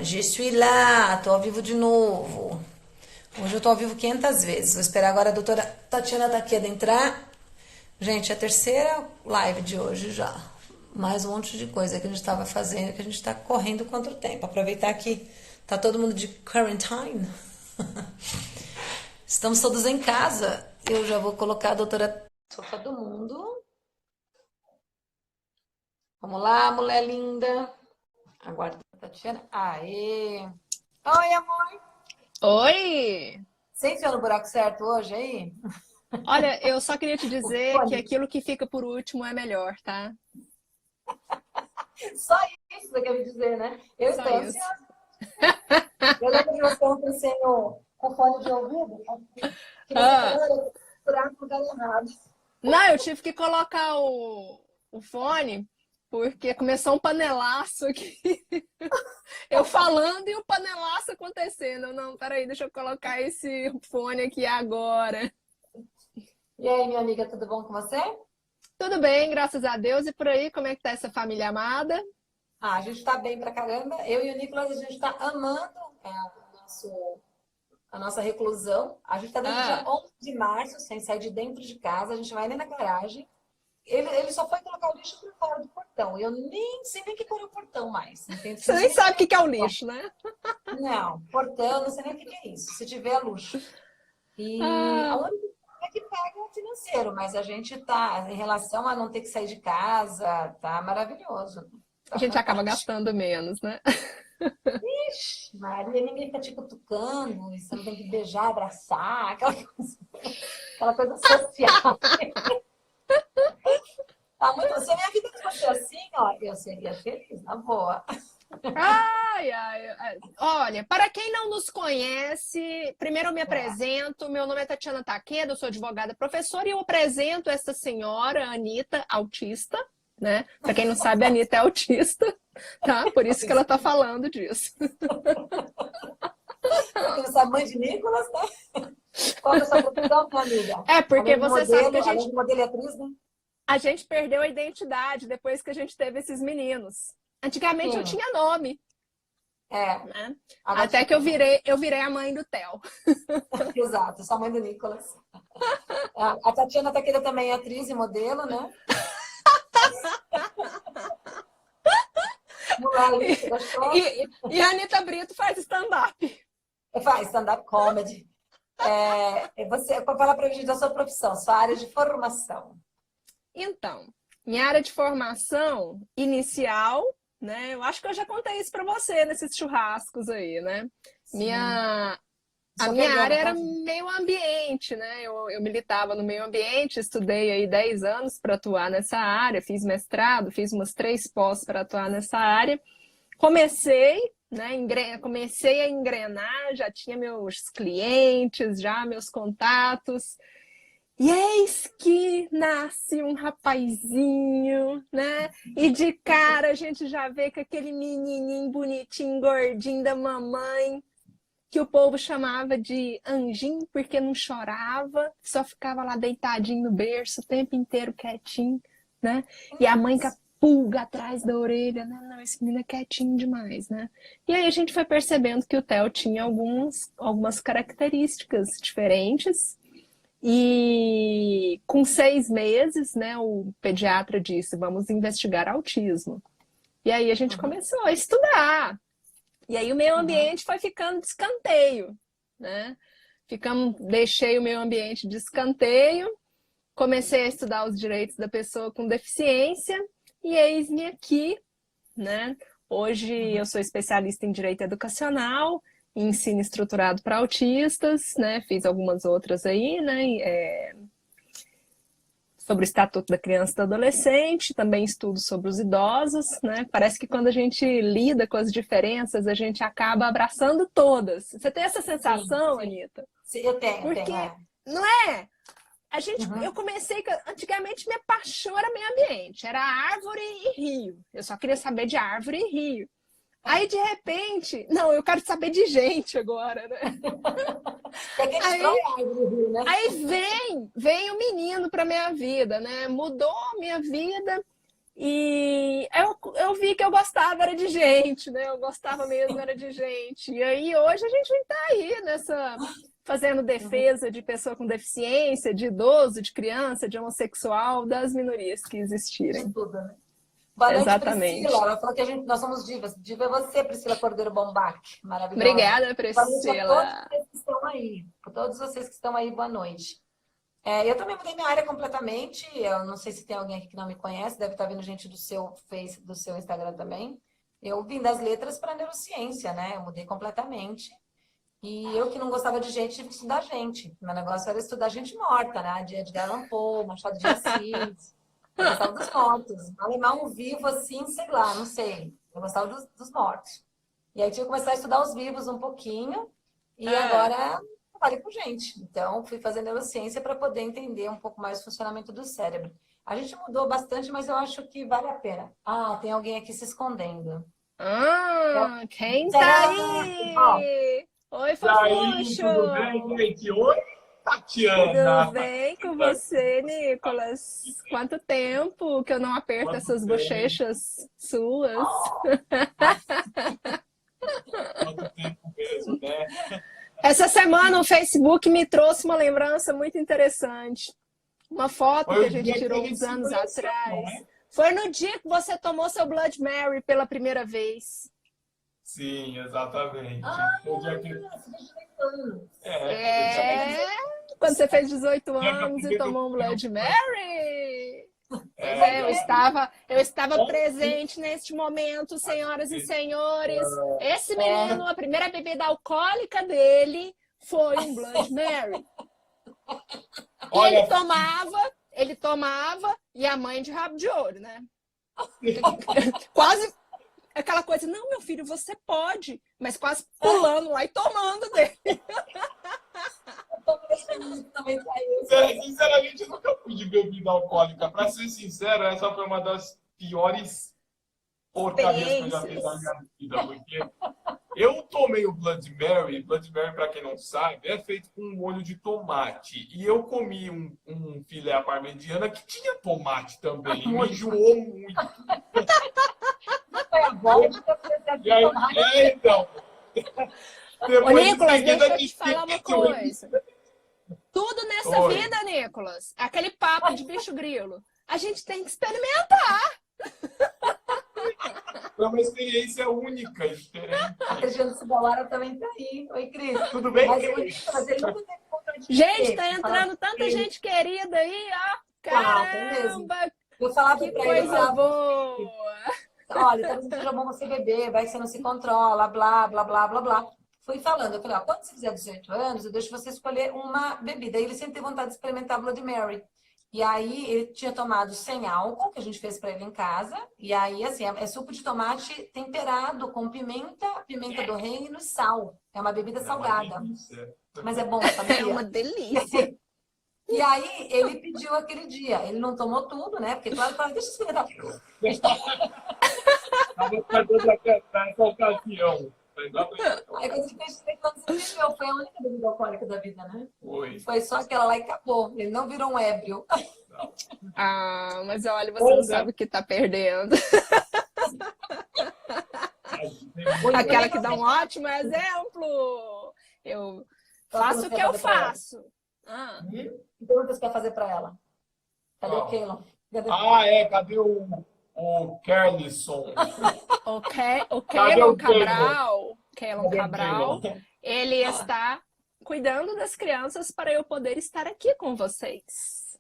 Je suis là, tô ao vivo de novo. Hoje eu tô ao vivo 500 vezes. Vou esperar agora a doutora Tatiana Takeda entrar. Gente, é a terceira live de hoje já. Mais um monte de coisa que a gente tava fazendo, que a gente tá correndo contra o tempo. Aproveitar que tá todo mundo de quarantine. Estamos todos em casa. Eu já vou colocar a doutora Sofa do Mundo. Vamos lá, mulher linda. Aguarda a Tatiana. Aê! Oi, amor! Oi! Você enfiou no buraco certo hoje aí? Olha, eu só queria te O dizer que fone. aquilo que fica por último é melhor, tá? Só isso você quer me dizer, né? Eu Só estou isso. ansiosa. Eu lembro de você ontem sem o fone de ouvido, que você falou, Ah, olha, eu vou procurar no lugar errado. não, eu tive que colocar o fone porque começou um panelaço aqui. Eu falando e o panelaço acontecendo. Não, peraí, deixa eu colocar esse fone aqui agora. E aí, minha amiga, tudo bom com você? Tudo bem, graças a Deus. E por aí, como é que tá essa família amada? Ah, a gente tá bem pra caramba. Eu e o Nicolas, a gente tá amando a nossa reclusão. A gente tá desde o dia Ah, 11 de março, sem sair de dentro de casa. A gente vai nem na garagem. Ele só foi colocar o lixo por fora do portão. Eu nem sei nem que cor é o portão mais. Não tenho você nem esqueci sabe o nem que que é o portão. lixo, né? Não, portão, não sei nem o que que é isso. Se tiver é luxo. E a Ah, única coisa que paga é o financeiro, mas a gente tá, em relação a não ter que sair de casa, tá maravilhoso. a Tá gente acaba fantástico. gastando menos, né? Ixi, Maria, ninguém fica te cutucando, e você não tem que beijar, abraçar, aquela coisa social. Tá muito, se a minha vida fosse assim, ó, eu seria feliz, na boa. Ai, ai, ai. Olha, para quem não nos conhece, primeiro eu me É, apresento. Meu nome é Tatiana Takeda, eu sou advogada professora e eu apresento essa senhora, Anitta, autista, né? Para quem não sabe, a Anitta é autista, tá? Por isso que ela tá falando disso. pra quem não sabe, mãe de Nicolas, né? Qual que é a sua profissão, minha amiga? É, porque você sabe que Além de modelo e atriz, né? a gente perdeu a identidade depois que a gente teve esses meninos. Antigamente eu Sim, tinha nome, é. né? Agora Até você que eu tem. virei, eu virei a mãe do Theo. Exato, sou a mãe do Nicolas. A Tatiana Taqueda também é atriz e modelo, né? Mulher linda, gostosa. E a Anitta Brito faz stand-up. Faz stand-up comedy. Você, para falar para a gente da sua profissão, sua área de formação. Então, minha área de formação inicial, né? Eu acho que eu já contei isso para você nesses churrascos aí, né? Sim. Minha, a Só minha perdeu a área era metade? meio ambiente, né? Eu militava no meio ambiente, estudei aí 10 anos para atuar nessa área, fiz mestrado, fiz umas 3 pós para atuar nessa área. Comecei, né? Comecei a engrenar, já tinha meus clientes, já meus contatos. E eis que nasce um rapazinho, né? E de cara a gente já vê que aquele menininho bonitinho, gordinho da mamãe, que o povo chamava de anjinho porque não chorava, só ficava lá deitadinho no berço o tempo inteiro quietinho, né? E a mãe com a pulga atrás da orelha, né? Não, esse menino é quietinho demais, né? E aí a gente foi percebendo que o Theo tinha algumas características diferentes e com 6 meses, né, o pediatra disse, vamos investigar autismo. E aí a gente Uhum, começou a estudar. E aí o meio uhum. ambiente foi ficando de escanteio, né? Deixei o meio ambiente de escanteio, comecei a estudar os direitos da pessoa com deficiência e eis-me aqui, né? Hoje eu sou especialista em direito educacional, em ensino estruturado para autistas, né? Fiz algumas outras aí, né? Sobre o Estatuto da Criança e do Adolescente, também estudo sobre os idosos, né? Parece que quando a gente lida com as diferenças, a gente acaba abraçando todas. Você tem essa Sim, sensação, sim. Anitta? Sim, eu Porque, tenho, é. não é? Eu Uhum. comecei, antigamente minha paixão era meio ambiente, era árvore e rio. Eu só queria saber de árvore e rio. Aí, de repente, não, eu quero saber de gente agora, né? É quem destrói Aí a árvore do rio, né? Aí vem o menino para minha vida, né? Mudou minha vida E eu vi que eu gostava era de gente, né? Eu gostava mesmo era de gente. E aí hoje a gente está aí fazendo defesa de pessoa com deficiência, de idoso, de criança, de homossexual, das minorias que De existirem. tudo, né? Boa noite, Priscila. Exatamente. Ela falou que nós somos divas. Diva é você, Priscila Cordeiro Bombach. Maravilhosa. Obrigada, Boa noite a todos Priscila. vocês que estão aí. A todos vocês que estão aí, boa noite. Eu também mudei minha área completamente. Eu não sei se tem alguém aqui que não me conhece, deve estar vindo gente do seu Face, do seu Instagram também. Eu vim das letras para neurociência, né? Eu mudei completamente. E eu que não gostava de gente, tive que estudar gente. Meu negócio era estudar gente morta, né? De Edgar Allan Poe, Machado de Assis. Eu gostava dos mortos. Alemão vivo, assim, sei lá, não sei. Eu gostava dos mortos. E aí tive que começar a estudar os vivos um pouquinho. E agora trabalho com gente. Então, fui fazer neurociência para poder entender um pouco mais o funcionamento do cérebro. A gente mudou bastante, mas eu acho que vale a pena. Ah, tem alguém aqui se escondendo. Quem tá Ó, aí? Oi, E aí, fofuxo! tudo bem, gente? Oi, Tudo Tatiana! bem com você, Nicolas? Quanto tempo que eu não aperto Quanto essas tempo, bochechas suas? quanto tempo mesmo, né? Essa semana o Facebook me trouxe uma lembrança muito interessante. Uma foto que Foi a o gente dia que a tirou gente uns se anos conheceu, não atrás. é? Foi no dia que você tomou seu Blood Mary pela primeira vez. Sim, exatamente. Foi o dia que... você tem 18 anos. Foi o dia que a gente... Quando você fez 18 Dia que eu anos e peguei tomou um Blood Mary. Pois É, é, eu estava presente neste momento, senhoras e senhores. Esse menino, a primeira bebida alcoólica dele foi um Blood Mary. E olha, ele tomava, e a mãe de rabo de ouro, né? Quase aquela coisa, não, meu filho, você pode, mas quase pulando lá e tomando dele. Também saiu. sinceramente, eu nunca fui de bebida alcoólica. Pra ser sincero, essa foi uma das piores porcarias que eu já fiz na minha vida, porque eu tomei o Blood Mary. Blood Mary, para quem não sabe, é feito com molho de tomate. E eu comi um filé à parmegiana que tinha tomate também. E me enjoou muito. Foi a volta. E aí, então. Ô, Depois Nicolas, em deixa seguida, eu te falar uma coisa. Tudo nessa Oi. vida, Nicolas, aquele papo de bicho grilo, a gente tem que experimentar. Foi uma experiência única e diferente. A Cristiane Sibauara também tá aí. Oi, Cris. Tudo bem, Mas Cris? ele nunca teve vontade de Gente, beber. tá entrando tanta gente querida aí, ó. Tem mesmo. Caramba, Eu falava que pra ele, eu coisa falava, boa. olha, talvez não seja bom você beber, vai que você não se controla, blá, blá, blá, blá, blá. Fui falando, eu falei, ó, quando você fizer 18 anos, eu deixo você escolher uma bebida. E ele sempre teve vontade de experimentar Blood Mary. E aí ele tinha tomado sem álcool, que a gente fez para ele em casa. E aí, assim, é suco de tomate temperado com pimenta do reino e sal. É uma bebida salgada. Mas é bom, sabia? É uma delícia. E aí ele pediu aquele dia. Ele não tomou tudo, né? Porque claro, fala, deixa eu experimentar. Estava fazendo essa ocasião. Aí quando ele fez 18 anos, ele bebeu. Foi a única bebida alcoólica da vida, né? Foi. Foi só aquela lá e acabou. Ele não virou um ébrio. Ah, mas olha, você não sabe o que tá perdendo. Aquela que dá um ótimo exemplo. Eu faço o que eu faço. Que pergunta você quer fazer para ela? Cadê o Keylon? Cadê o Kerlisson? O Cadê Keylon o Cabral, Keylon? ele está cuidando das crianças para eu poder estar aqui com vocês.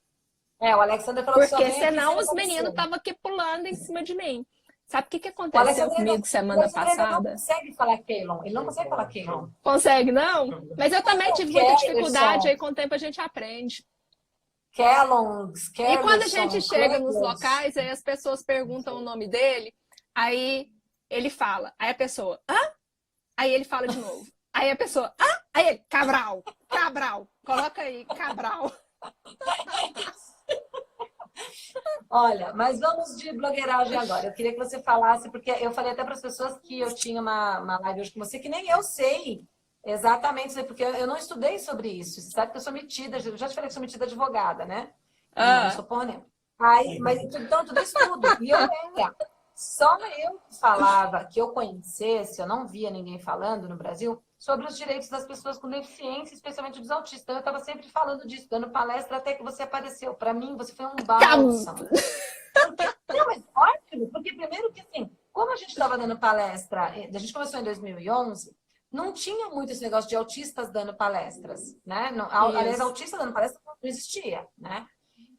O Alexander falou que só Porque vem aqui senão se os ele meninos aparecer. estavam aqui pulando em cima de mim. Sabe o que O aconteceu Alexander comigo semana Ele não passada? consegue falar Keylon. Ele não consegue falar Keylon. Consegue, não? Mas eu também tive muita dificuldade, aí com o tempo a gente aprende. Kelloggs, E quando a gente chega nos locais, aí as pessoas perguntam o nome dele, aí ele fala, aí a pessoa, hã? Aí ele fala de novo. Aí a pessoa, hã? Aí ele, Cabral, coloca aí, Cabral. Olha, mas vamos de blogueiragem agora. Eu queria que você falasse, porque eu falei até para as pessoas que eu tinha uma live hoje com você, que nem eu sei exatamente, porque eu não estudei sobre isso. Você sabe que eu sou metida, eu já te falei que sou metida advogada, né? Não sou porra nenhuma. Aí, mas então tudo estudo. E eu era. Só eu que falava, que eu conhecesse, eu não via ninguém falando no Brasil sobre os direitos das pessoas com deficiência, especialmente dos autistas. Então, eu estava sempre falando disso, dando palestra até que você apareceu. Para mim, você foi um bálsamo. Porque, não, mas ótimo, porque primeiro que assim, como a gente estava dando palestra, a gente começou em 2011, não tinha muito esse negócio de autistas dando palestras, né? Não, aliás, autista dando palestra não existia, né?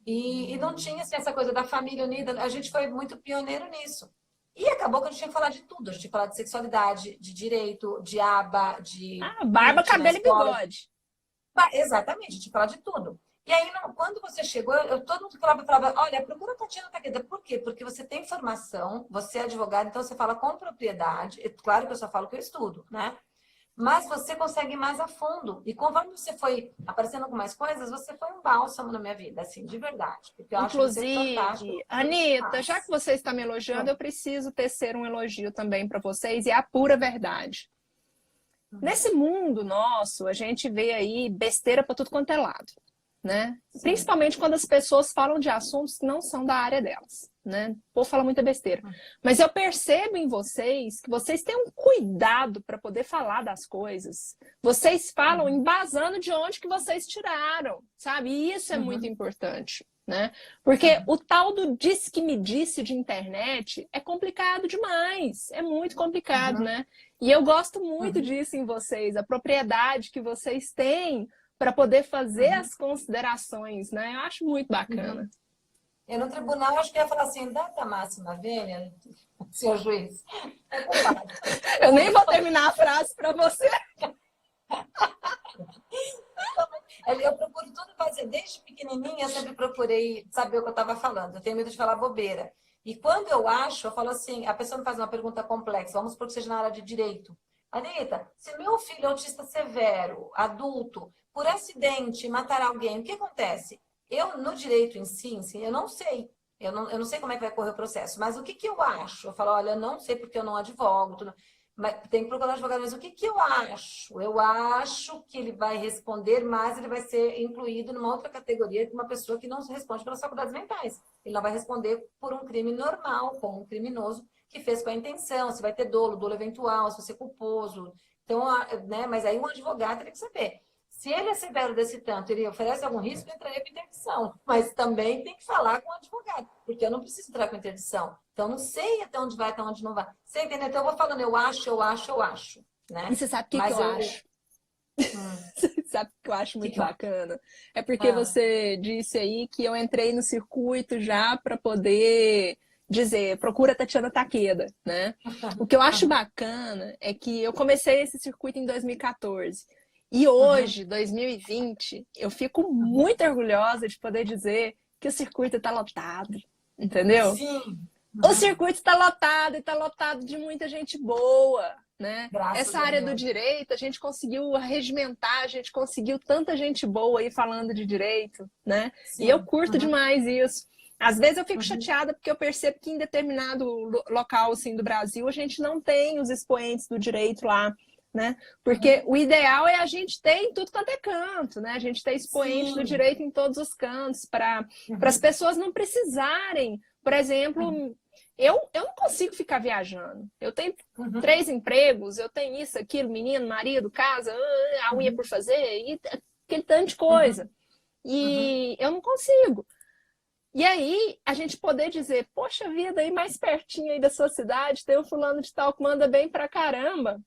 E não tinha assim, essa coisa da família unida. A gente foi muito pioneiro nisso. E acabou que a gente tinha que falar de tudo. A gente tinha que falar de sexualidade, de direito, de aba, de Barba, PIT na cabelo e escola. bigode. Exatamente, a gente tinha que falar de tudo. E aí, quando você chegou, todo mundo falava, olha, procura a Tatiana Takeda. Por quê? Porque você tem formação, você é advogado, então você fala com propriedade. Claro que eu só falo que eu estudo, né? Mas você consegue ir mais a fundo. E conforme você foi aparecendo com mais coisas, você foi um bálsamo na minha vida, assim, de verdade. Porque eu acho você fantástico. Inclusive, Anitta, já que você está me elogiando, eu preciso tecer um elogio também para vocês, e é a pura verdade. Nesse mundo nosso, a gente vê aí besteira para tudo quanto é lado, né? Sim. Principalmente quando as pessoas falam de assuntos que não são da área delas, né? O povo fala muita besteira. Mas eu percebo em vocês que vocês têm um cuidado para poder falar das coisas. Vocês falam embasando de onde que vocês tiraram, sabe? E isso é muito importante, né? Porque o tal do disse que me disse de internet é complicado demais. É muito complicado, né? E eu gosto muito disso em vocês, a propriedade que vocês têm para poder fazer as considerações, né? Eu acho muito bacana. Eu no tribunal acho que ia falar assim, data máxima, vênia, senhor juiz. Eu nem vou terminar a frase para você. Eu procuro tudo fazer. Desde pequenininha, eu sempre procurei saber o que eu estava falando. Eu tenho medo de falar bobeira. E quando eu acho, eu falo assim, a pessoa me faz uma pergunta complexa, vamos supor que seja na área de direito. Anitta, se meu filho é autista severo, adulto, por acidente matar alguém, o que acontece? Eu, no direito em si, eu não sei. Eu não sei como é que vai correr o processo. Mas o que eu acho? Eu falo, olha, eu não sei porque eu não advogo. Mas tem que procurar advogado. Mas o que eu acho? Eu acho que ele vai responder, mas ele vai ser incluído numa outra categoria de uma pessoa que não responde pelas faculdades mentais. Ele não vai responder por um crime normal, como um criminoso que fez com a intenção, se vai ter dolo eventual, se vai ser culposo. Então, né? Mas aí um advogado teria que saber. Se ele é severo desse tanto, ele oferece algum risco, eu entraria com interdição. Mas também tem que falar com o advogado, porque eu não preciso entrar com interdição. Então, não sei até onde vai, até onde não vai. Você entendeu? Então, eu vou falando, eu acho. Né? E você sabe o que eu acho? Você sabe o que eu acho muito bacana? É porque você disse aí que eu entrei no circuito já para poder dizer, procura a Tatiana Takeda, né? O que eu acho bacana é que eu comecei esse circuito em 2014. E hoje, 2020, eu fico muito orgulhosa de poder dizer que o circuito está lotado, entendeu? Sim. O circuito está lotado e está lotado de muita gente boa, né? Essa área do direito, a gente conseguiu regimentar, a gente conseguiu tanta gente boa aí falando de direito, né? Sim. E eu curto demais isso. Às vezes eu fico chateada porque eu percebo que em determinado local assim, do Brasil a gente não tem os expoentes do direito lá, né? Porque o ideal é a gente ter em tudo quanto é canto, né? A gente ter expoente do direito em todos os cantos para as pessoas não precisarem, por exemplo, eu não consigo ficar viajando. Eu tenho 3 empregos, eu tenho isso, aquilo, menino, marido, casa, a unha por fazer, e aquele tanto de coisa. E eu não consigo. E aí, a gente poder dizer, poxa vida, aí mais pertinho aí da sua cidade, tem um fulano de tal que manda bem pra caramba.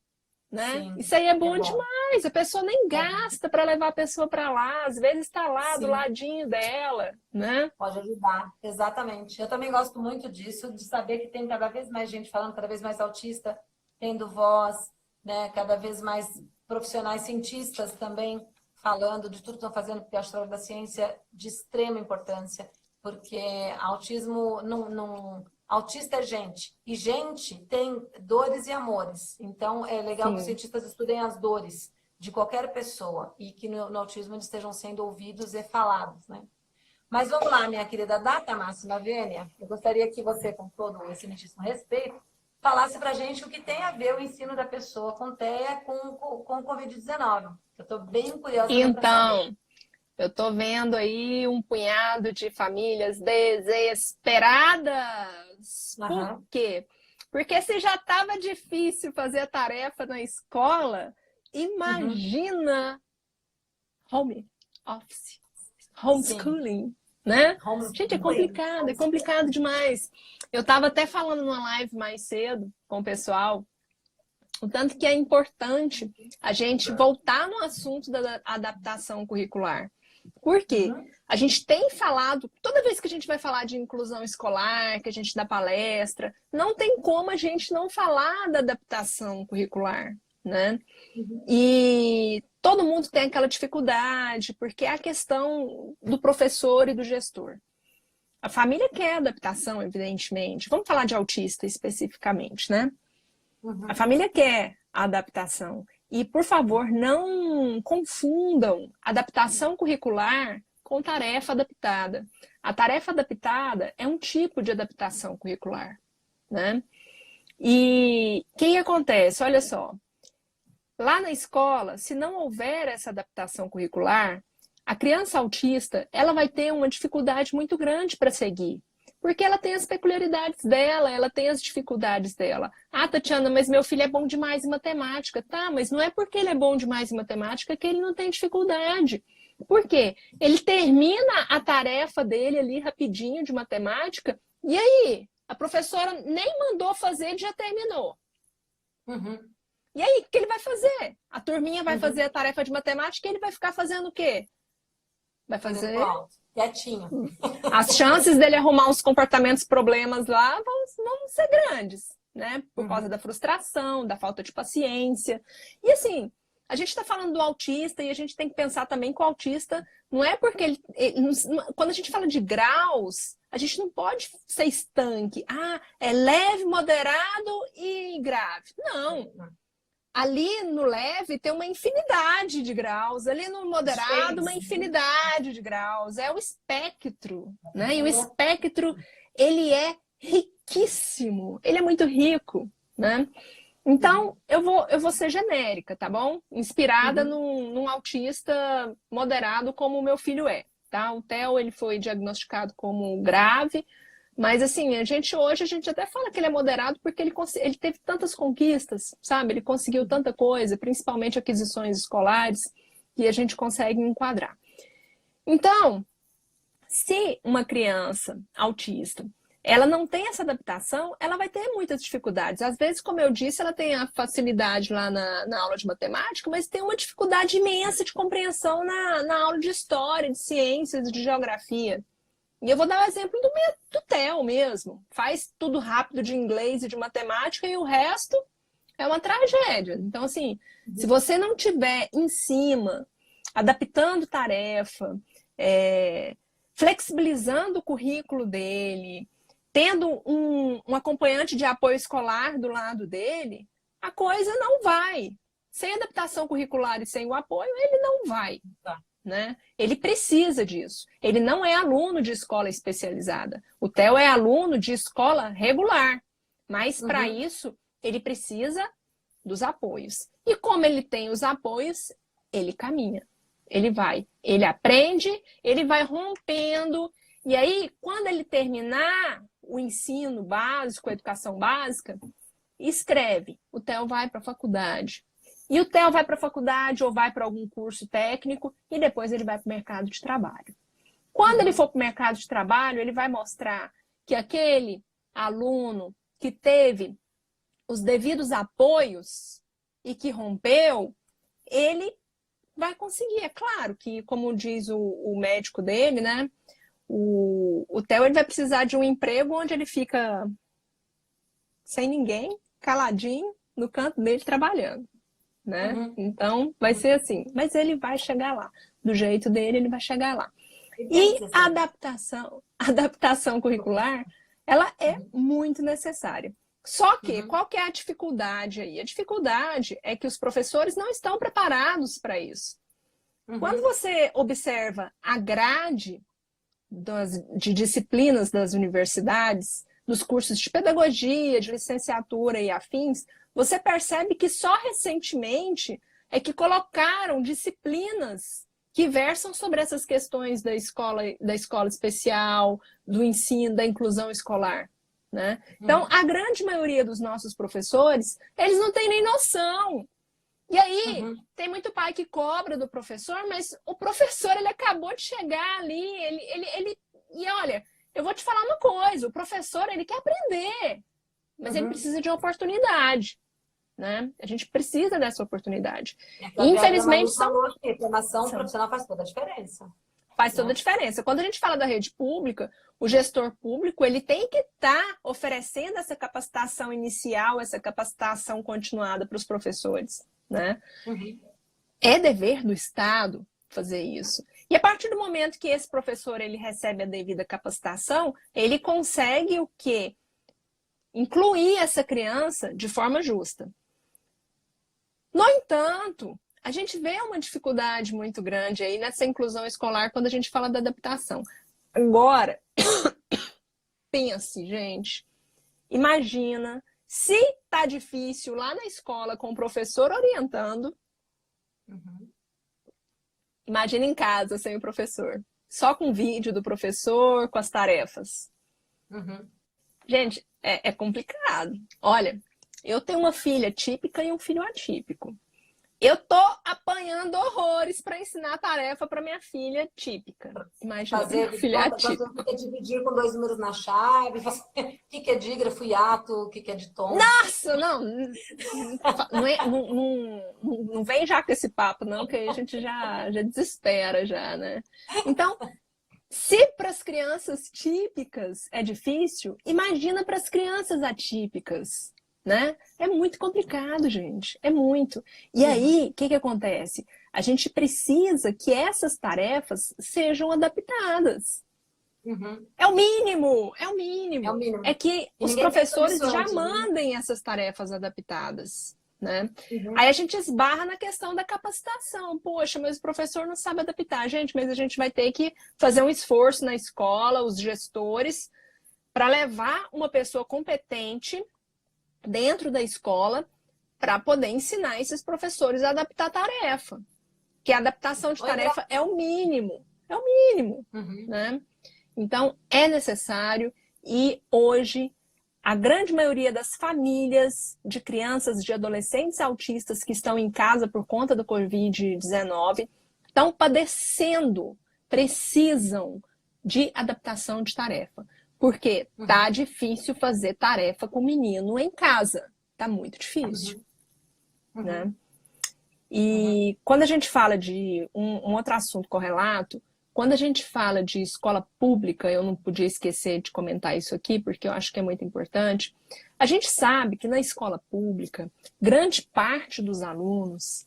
Né? Sim, isso aí é bom demais. A pessoa nem gasta para levar a pessoa para lá. Às vezes está lá do ladinho dela, né? Pode ajudar, exatamente. Eu também gosto muito disso, de saber que tem cada vez mais gente falando, cada vez mais autista, tendo voz, né? Cada vez mais profissionais cientistas também falando de tudo que estão fazendo, porque eu acho a da ciência de extrema importância, porque autismo autista é gente, e gente tem dores e amores. Então, é legal que os cientistas estudem as dores de qualquer pessoa e que no autismo eles estejam sendo ouvidos e falados, né? Mas vamos lá, minha querida data máxima, Vênia. Eu gostaria que você, com todo esse muitíssimo respeito, falasse pra gente o que tem a ver o ensino da pessoa com TEA com o Covid-19. Eu estou bem curiosa. Então, Eu tô vendo aí um punhado de famílias desesperadas. Por quê? Porque se já estava difícil fazer a tarefa na escola, imagina home office, homeschooling, né? Gente, é complicado demais. Eu estava até falando numa live mais cedo com o pessoal, o tanto que é importante a gente voltar no assunto da adaptação curricular. Por quê? A gente tem falado, toda vez que a gente vai falar de inclusão escolar, que a gente dá palestra, não tem como a gente não falar da adaptação curricular, né? E todo mundo tem aquela dificuldade, porque é a questão do professor e do gestor. A família quer adaptação, evidentemente. Vamos falar de autista especificamente, né? A família quer a adaptação. E, por favor, não confundam adaptação curricular com tarefa adaptada. A tarefa adaptada é um tipo de adaptação curricular, né? E o que acontece? Olha só, lá na escola, se não houver essa adaptação curricular, a criança autista ela vai ter uma dificuldade muito grande para seguir. Porque ela tem as peculiaridades dela, ela tem as dificuldades dela. Ah, Tatiana, mas meu filho é bom demais em matemática. Tá, mas não é porque ele é bom demais em matemática que ele não tem dificuldade. Por quê? Ele termina a tarefa dele ali rapidinho de matemática, e aí? A professora nem mandou fazer e já terminou. E aí, o que ele vai fazer? A turminha vai fazer a tarefa de matemática e ele vai ficar fazendo o quê? Vai fazer... Quietinho. As chances dele arrumar uns comportamentos, problemas lá vão ser grandes, né? Por causa da frustração, da falta de paciência. E assim, a gente está falando do autista e a gente tem que pensar também que o autista não é porque quando a gente fala de graus, a gente não pode ser estanque. Ah, é leve, moderado e grave. Não. Ali no leve tem uma infinidade de graus, ali no moderado uma infinidade de graus, é o espectro, né? E o espectro, ele é riquíssimo, ele é muito rico, né? Então, eu vou ser genérica, tá bom? Inspirada num autista moderado como o meu filho é, tá? O Theo, ele foi diagnosticado como grave, mas assim, hoje a gente até fala que ele é moderado porque ele teve tantas conquistas, sabe? Ele conseguiu tanta coisa, principalmente aquisições escolares, que a gente consegue enquadrar. Então, se uma criança autista, ela não tem essa adaptação, ela vai ter muitas dificuldades. Às vezes, como eu disse, ela tem a facilidade lá na aula de matemática, mas tem uma dificuldade imensa de compreensão na aula de história, de ciências, de geografia. E eu vou dar o exemplo do Theo mesmo. Faz tudo rápido de inglês e de matemática e o resto é uma tragédia. Então, assim, se você não tiver em cima, adaptando tarefa, flexibilizando o currículo dele, tendo um acompanhante de apoio escolar do lado dele, a coisa não vai. Sem adaptação curricular e sem o apoio, ele não vai. Né? Ele precisa disso. Ele não é aluno de escola especializada. O Theo é aluno de escola regular. Mas para isso, ele precisa dos apoios. E como ele tem os apoios, ele caminha. Ele vai. Ele aprende, ele vai rompendo. E aí, quando ele terminar o ensino básico, a educação básica, escreve. O Theo vai para a faculdade. E o Theo vai para a faculdade ou vai para algum curso técnico e depois ele vai para o mercado de trabalho. Quando ele for para o mercado de trabalho, ele vai mostrar que aquele aluno que teve os devidos apoios e que rompeu, ele vai conseguir. É claro que, como diz o médico dele, né? O Theo ele vai precisar de um emprego onde ele fica sem ninguém, caladinho, no canto dele trabalhando. Né? Então, vai ser assim. Mas ele vai chegar lá. Do jeito dele, ele vai chegar lá. E a adaptação curricular, ela é muito necessária. Só que, qual que é a dificuldade aí? A dificuldade é que os professores não estão preparados para isso. Quando você observa a grade de disciplinas das universidades, dos cursos de pedagogia, de licenciatura e afins, você percebe que só recentemente é que colocaram disciplinas que versam sobre essas questões da escola especial, do ensino, da inclusão escolar, né? Então, a grande maioria dos nossos professores, eles não têm nem noção. E aí, tem muito pai que cobra do professor, mas o professor, ele acabou de chegar ali, e olha, eu vou te falar uma coisa, o professor, ele quer aprender, mas ele precisa de uma oportunidade, né? A gente precisa dessa oportunidade. E, infelizmente, formação profissional faz toda a diferença. Faz toda a diferença. Quando a gente fala da rede pública, o gestor público, ele tem que estar oferecendo essa capacitação inicial, essa capacitação continuada para os professores, né? É dever do Estado fazer isso. E a partir do momento que esse professor ele recebe a devida capacitação, ele consegue o quê? Incluir essa criança de forma justa. No entanto, a gente vê uma dificuldade muito grande aí nessa inclusão escolar quando a gente fala da adaptação. Agora, pense, gente, imagina se tá difícil lá na escola com o professor orientando, imagina em casa sem o professor, só com o vídeo do professor, com as tarefas. Gente, é complicado. Olha, eu tenho uma filha típica e um filho atípico. Eu tô apanhando horrores para ensinar tarefa para minha filha típica. Imagina, fazer filha atípica. Dividir com 2 números na chave, o que é dígrafo, hiato, o que é ditongo. Nossa, não vem já com esse papo, não, que aí a gente já desespera já, né? Então, se para as crianças típicas é difícil, imagina para as crianças atípicas. Né? É muito complicado, gente. É muito. E aí, o que acontece? A gente precisa que essas tarefas sejam adaptadas. É o mínimo, é o mínimo. É que os professores já mandem essas tarefas adaptadas. Né? Aí a gente esbarra na questão da capacitação. Poxa, mas o professor não sabe adaptar. Gente, mas a gente vai ter que fazer um esforço na escola, os gestores, para levar uma pessoa competente dentro da escola para poder ensinar esses professores a adaptar a tarefa. Que a adaptação de tarefa é o mínimo. É o mínimo. Né? Então, é necessário e hoje a grande maioria das famílias de crianças, de adolescentes autistas que estão em casa por conta do Covid-19 estão padecendo, precisam de adaptação de tarefa. Porque tá difícil fazer tarefa com o menino em casa. Tá muito difícil. Né? E quando a gente fala de um outro assunto correlato, quando a gente fala de escola pública, eu não podia esquecer de comentar isso aqui, porque eu acho que é muito importante. A gente sabe que na escola pública, grande parte dos alunos,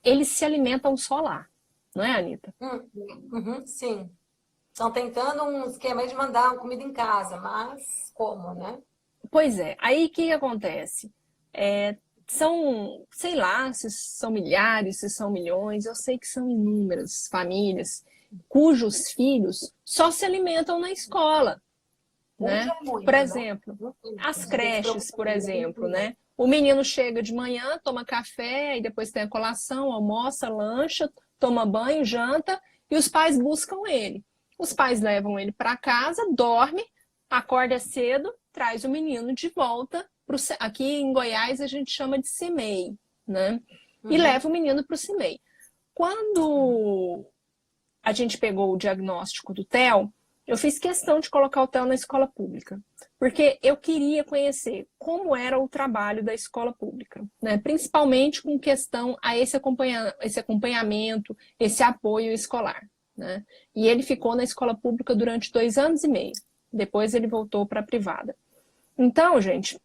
eles se alimentam só lá. Não é, Anitta? Sim. Estão tentando um esquema de mandar comida em casa, mas como, né? Pois é. Aí o que acontece? São, sei lá, se são milhares, se são milhões, eu sei que são inúmeras famílias cujos filhos só se alimentam na escola. Né? Por exemplo, as creches, por exemplo, né? O menino chega de manhã, toma café, e depois tem a colação, almoça, lancha, toma banho, janta, e os pais buscam ele. Os pais levam ele para casa, dorme, acorda cedo, traz o menino de volta. Aqui em Goiás a gente chama de CIMEI, né? E leva o menino para o CIMEI. Quando a gente pegou o diagnóstico do Theo, eu fiz questão de colocar o Theo na escola pública, porque eu queria conhecer como era o trabalho da escola pública, né? Principalmente com questão a esse acompanhamento, esse apoio escolar. Né? E ele ficou na escola pública durante 2 anos e meio. Depois ele voltou para a privada. Então, gente,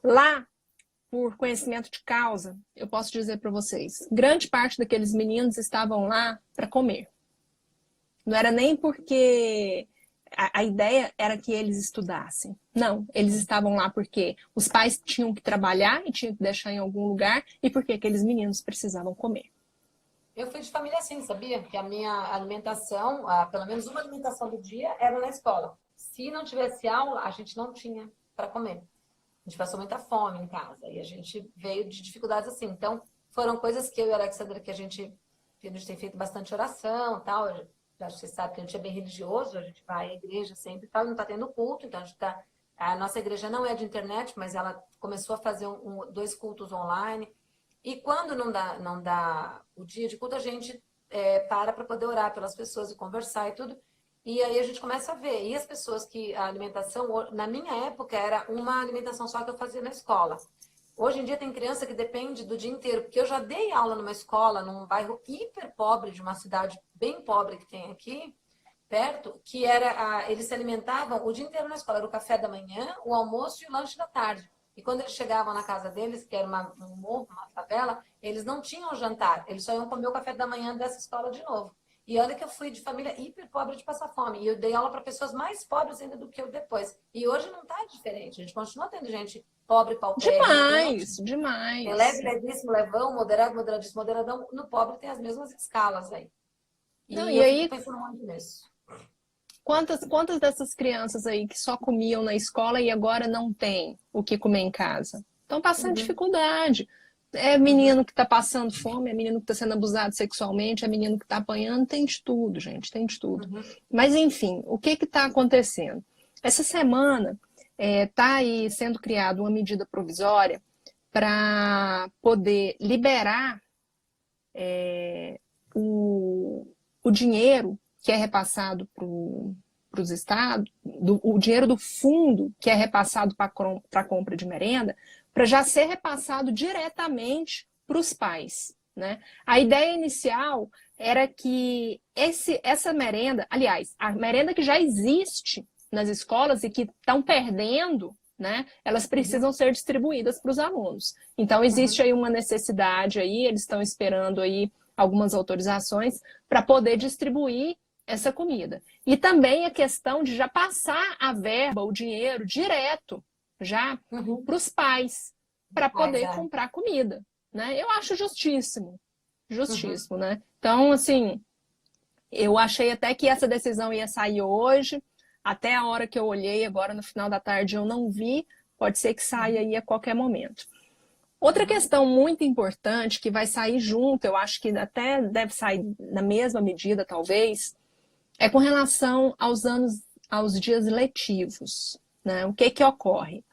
lá, por conhecimento de causa, eu posso dizer para vocês, grande parte daqueles meninos estavam lá para comer. Não era nem porque a ideia era que eles estudassem. Não, eles estavam lá porque os pais tinham que trabalhar e tinham que deixar em algum lugar e porque aqueles meninos precisavam comer. Eu fui de família assim, sabia? Que a minha alimentação, pelo menos uma alimentação do dia, era na escola. Se não tivesse aula, a gente não tinha para comer. A gente passou muita fome em casa e a gente veio de dificuldades assim. Então, foram coisas que eu e a Alexandra que a gente a gente tem feito bastante oração e tal. Acho que você sabe que a gente é bem religioso, a gente vai à igreja sempre e tal, e não está tendo culto, então a nossa igreja não é de internet, mas ela começou a fazer 2 cultos online. E quando não dá o dia de culto, a gente para poder orar pelas pessoas e conversar e tudo. E aí a gente começa a ver. E as pessoas que a alimentação, na minha época, era uma alimentação só que eu fazia na escola. Hoje em dia tem criança que depende do dia inteiro, porque eu já dei aula numa escola, num bairro hiper pobre, de uma cidade bem pobre que tem aqui, perto, que eles se alimentavam o dia inteiro na escola. Era o café da manhã, o almoço e o lanche da tarde. E quando eles chegavam na casa deles, que era um morro, uma favela, eles não tinham jantar, eles só iam comer o café da manhã dessa escola de novo. E olha que eu fui de família hiper pobre de passar fome. E eu dei aula para pessoas mais pobres ainda do que eu depois. E hoje não está diferente. A gente continua tendo gente pobre, paupérrima. Demais. Tem leve, levíssimo, levão, moderado, moderadíssimo, moderadão. No pobre tem as mesmas escalas aí. E não, eu aí, fico pensando muito nisso. Quantas dessas crianças aí que só comiam na escola e agora não tem o que comer em casa? Estão passando dificuldade. É menino que está passando fome, é menino que está sendo abusado sexualmente, é menino que está apanhando, tem de tudo, gente, tem de tudo. Mas, enfim, o que está acontecendo? Essa semana está aí sendo criada uma medida provisória para poder liberar o dinheiro que é repassado para os estados, o dinheiro do fundo que é repassado para a compra de merenda, para já ser repassado diretamente para os pais, né? A ideia inicial era que essa merenda, aliás, a merenda que já existe nas escolas e que estão perdendo, né? Elas precisam ser distribuídas para os alunos. Então, existe aí uma necessidade aí, eles estão esperando aí algumas autorizações para poder distribuir essa comida. E também a questão de já passar a verba, o dinheiro direto já para os pais, para poder comprar comida, né? Eu acho justíssimo, né? Então, assim, eu achei até que essa decisão ia sair hoje, até a hora que eu olhei, agora no final da tarde eu não vi, pode ser que saia aí a qualquer momento. Outra questão muito importante que vai sair junto, eu acho que até deve sair na mesma medida, talvez, é com relação aos dias letivos, né? O que ocorre?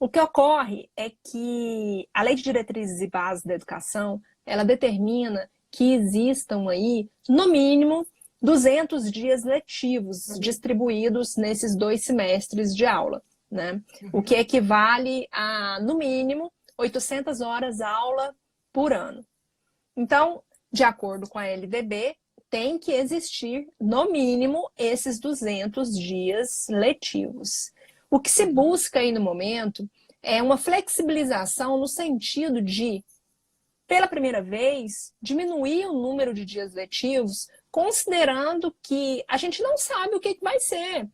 O que ocorre é que a Lei de Diretrizes e Bases da Educação, ela determina que existam aí, no mínimo, 200 dias letivos distribuídos nesses 2 semestres de aula, né? O que equivale a, no mínimo, 800 horas aula por ano. Então, de acordo com a LDB, tem que existir, no mínimo, esses 200 dias letivos. O que se busca aí no momento é uma flexibilização no sentido de, pela primeira vez, diminuir o número de dias letivos, considerando que a gente não sabe o que vai ser.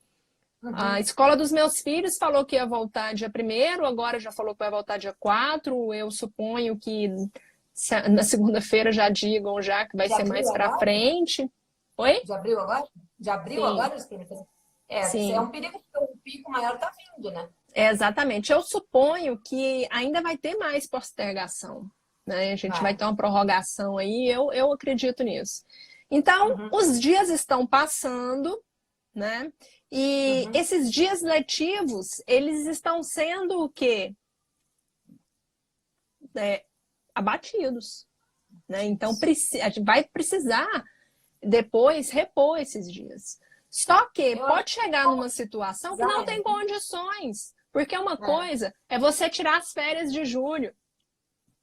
A escola dos meus filhos falou que ia voltar dia 1º, agora já falou que vai voltar dia 4. Eu suponho que na segunda-feira já digam já que vai ser mais para frente. Oi? Já abriu agora? Já abriu Sim. agora? Sim. É um perigo porque o pico maior está vindo, né? Exatamente. Eu suponho que ainda vai ter mais postergação, né? A gente vai ter uma prorrogação aí, eu acredito nisso. Então, os dias estão passando, né? E esses dias letivos, eles estão sendo o quê? Abatidos, né? Então, a gente vai precisar depois repor esses dias. Só que pode chegar numa situação que não tem condições, porque uma coisa é você tirar as férias de julho,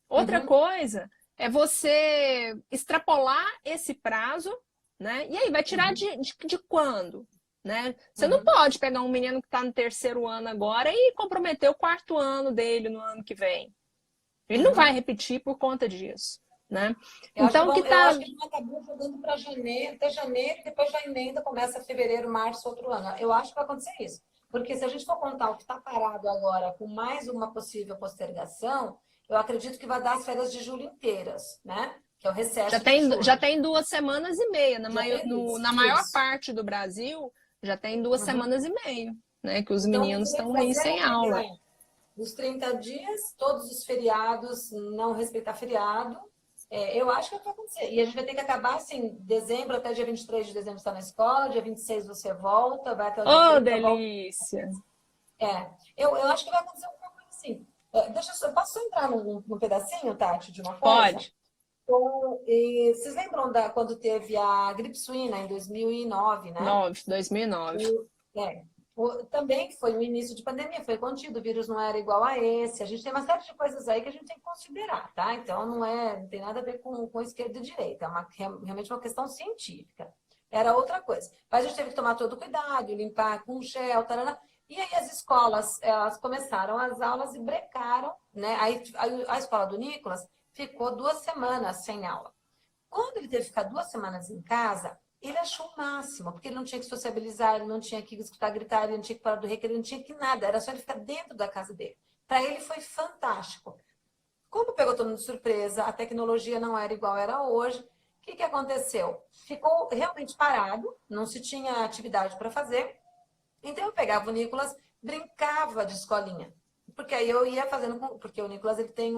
outra coisa é você extrapolar esse prazo, né? E aí vai tirar de quando? Né? Você não pode pegar um menino que está no 3º ano agora e comprometer o 4º ano dele no ano que vem. Ele não vai repetir por conta disso. Né? Eu acho que eles acabam jogando para janeiro, até janeiro, e depois já emenda, começa fevereiro, março, outro ano. Eu acho que vai acontecer isso. Porque se a gente for contar o que está parado agora com mais uma possível postergação, eu acredito que vai dar as férias de julho inteiras, né? Que é o recesso já tem 2 semanas e meia. Na maior parte do Brasil, já tem 2 semanas e meia, né? Que os meninos estão aí sem aula. Os 30 dias, todos os feriados, não respeitar feriado, Eu acho que é o que vai acontecer. E a gente vai ter que acabar, assim, dezembro, até dia 23 de dezembro você está na escola, dia 26 você volta, vai até o dia Oh, 30 volta. delícia! Eu acho que vai acontecer alguma coisa assim. Eu posso só entrar num pedacinho, Tati, de uma coisa? Pode. Vocês lembram quando teve a gripe suína em 2009, né? 2009. É, também foi o início de pandemia, foi contido, o vírus não era igual a esse. A gente tem uma série de coisas aí que a gente tem que considerar, tá? Então não tem nada a ver com esquerda e direita, realmente uma questão científica. Era outra coisa. Mas a gente teve que tomar todo cuidado, limpar com gel, tarana. E aí as escolas, elas começaram as aulas e brecaram, né? Aí a escola do Nicolas ficou 2 semanas sem aula. Quando ele teve que ficar 2 semanas em casa, ele achou o máximo, porque ele não tinha que sociabilizar, ele não tinha que escutar gritar, ele não tinha que parar do recreio, ele não tinha que nada, era só ele ficar dentro da casa dele. Para ele foi fantástico. Como pegou todo mundo de surpresa, a tecnologia não era igual era hoje, o que aconteceu? Ficou realmente parado, não se tinha atividade para fazer, então eu pegava o Nicolas, brincava de escolinha, porque aí eu ia fazendo, porque o Nicolas ele tem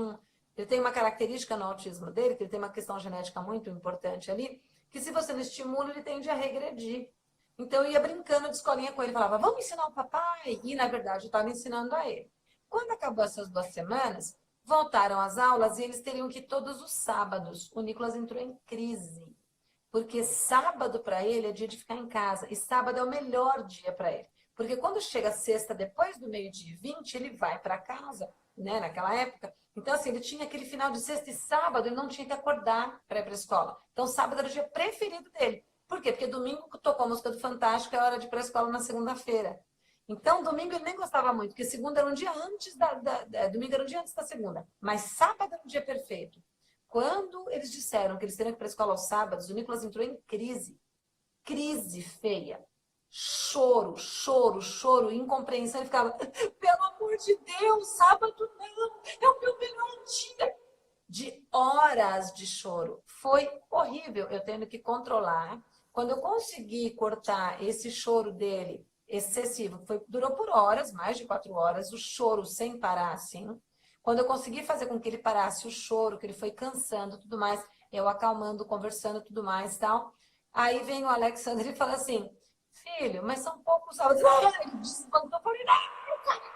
uma característica no autismo dele, que ele tem uma questão genética muito importante ali, que se você não estimula, ele tende a regredir. Então eu ia brincando de escolinha com ele, falava, vamos ensinar o papai? E na verdade eu estava ensinando a ele. Quando acabou essas 2 semanas, voltaram às aulas e eles teriam que ir todos os sábados. O Nicolas entrou em crise, porque sábado para ele é dia de ficar em casa, e sábado é o melhor dia para ele. Porque quando chega sexta, depois do 12h20, ele vai para casa, né, naquela época. Então, assim, ele tinha aquele final de sexta e sábado, ele não tinha que acordar para ir para a escola. Então, sábado era o dia preferido dele. Por quê? Porque domingo tocou a música do Fantástico, é hora de ir para a escola na segunda-feira. Então, domingo ele nem gostava muito, porque segunda era um dia antes domingo era um dia antes da segunda. Mas sábado era um dia perfeito. Quando eles disseram que eles teriam que ir para a escola aos sábados, o Nicolas entrou em crise. Crise feia. Choro, choro, choro, incompreensão. Ele ficava, pelo amor de Deus, sábado não, é o meu melhor dia. De horas de choro. Foi horrível, eu tendo que controlar. Quando eu consegui cortar esse choro dele excessivo, durou por horas, mais de 4 horas, o choro sem parar assim. Quando eu consegui fazer com que ele parasse o choro, que ele foi cansando, tudo mais, eu acalmando, conversando, tudo mais, tal. Aí vem o Alexandre e fala assim, filho, mas são poucos áudios. Ele desespantou, eu falei, não, cara,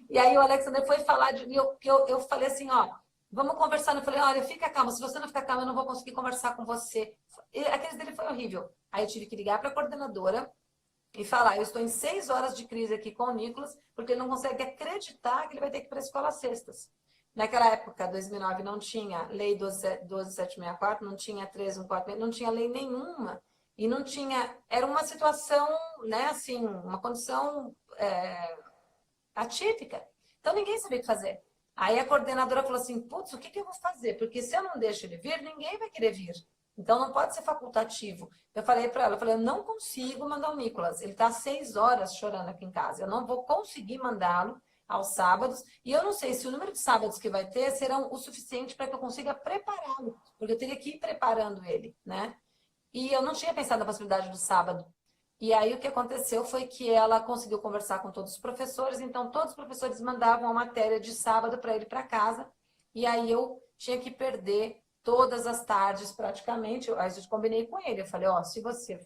e aí o Alexandre foi falar, eu falei assim, ó, vamos conversar. Eu falei, olha, fica calma, se você não ficar calma, eu não vou conseguir conversar com você. Aquele dele foi horrível. Aí eu tive que ligar para a coordenadora e falar, eu estou em 6 horas de crise aqui com o Nicolas, porque ele não consegue acreditar que ele vai ter que ir para a escola às sextas. Naquela época, 2009, não tinha lei 12764, não tinha 13146, não tinha lei nenhuma. E não tinha... Era uma situação, né, assim, uma condição atípica. Então, ninguém sabia o que fazer. Aí a coordenadora falou assim, putz, o que eu vou fazer? Porque se eu não deixo ele vir, ninguém vai querer vir. Então, não pode ser facultativo. Eu falei para ela, eu não consigo mandar o Nicolas. Ele está 6 horas chorando aqui em casa. Eu não vou conseguir mandá-lo aos sábados. E eu não sei se o número de sábados que vai ter serão o suficiente para que eu consiga prepará-lo. Porque eu teria que ir preparando ele, né? E eu não tinha pensado na possibilidade do sábado. E aí o que aconteceu foi que ela conseguiu conversar com todos os professores, então todos os professores mandavam a matéria de sábado para ele para casa, e aí eu tinha que perder todas as tardes praticamente. Aí eu combinei com ele, eu falei, ó, se você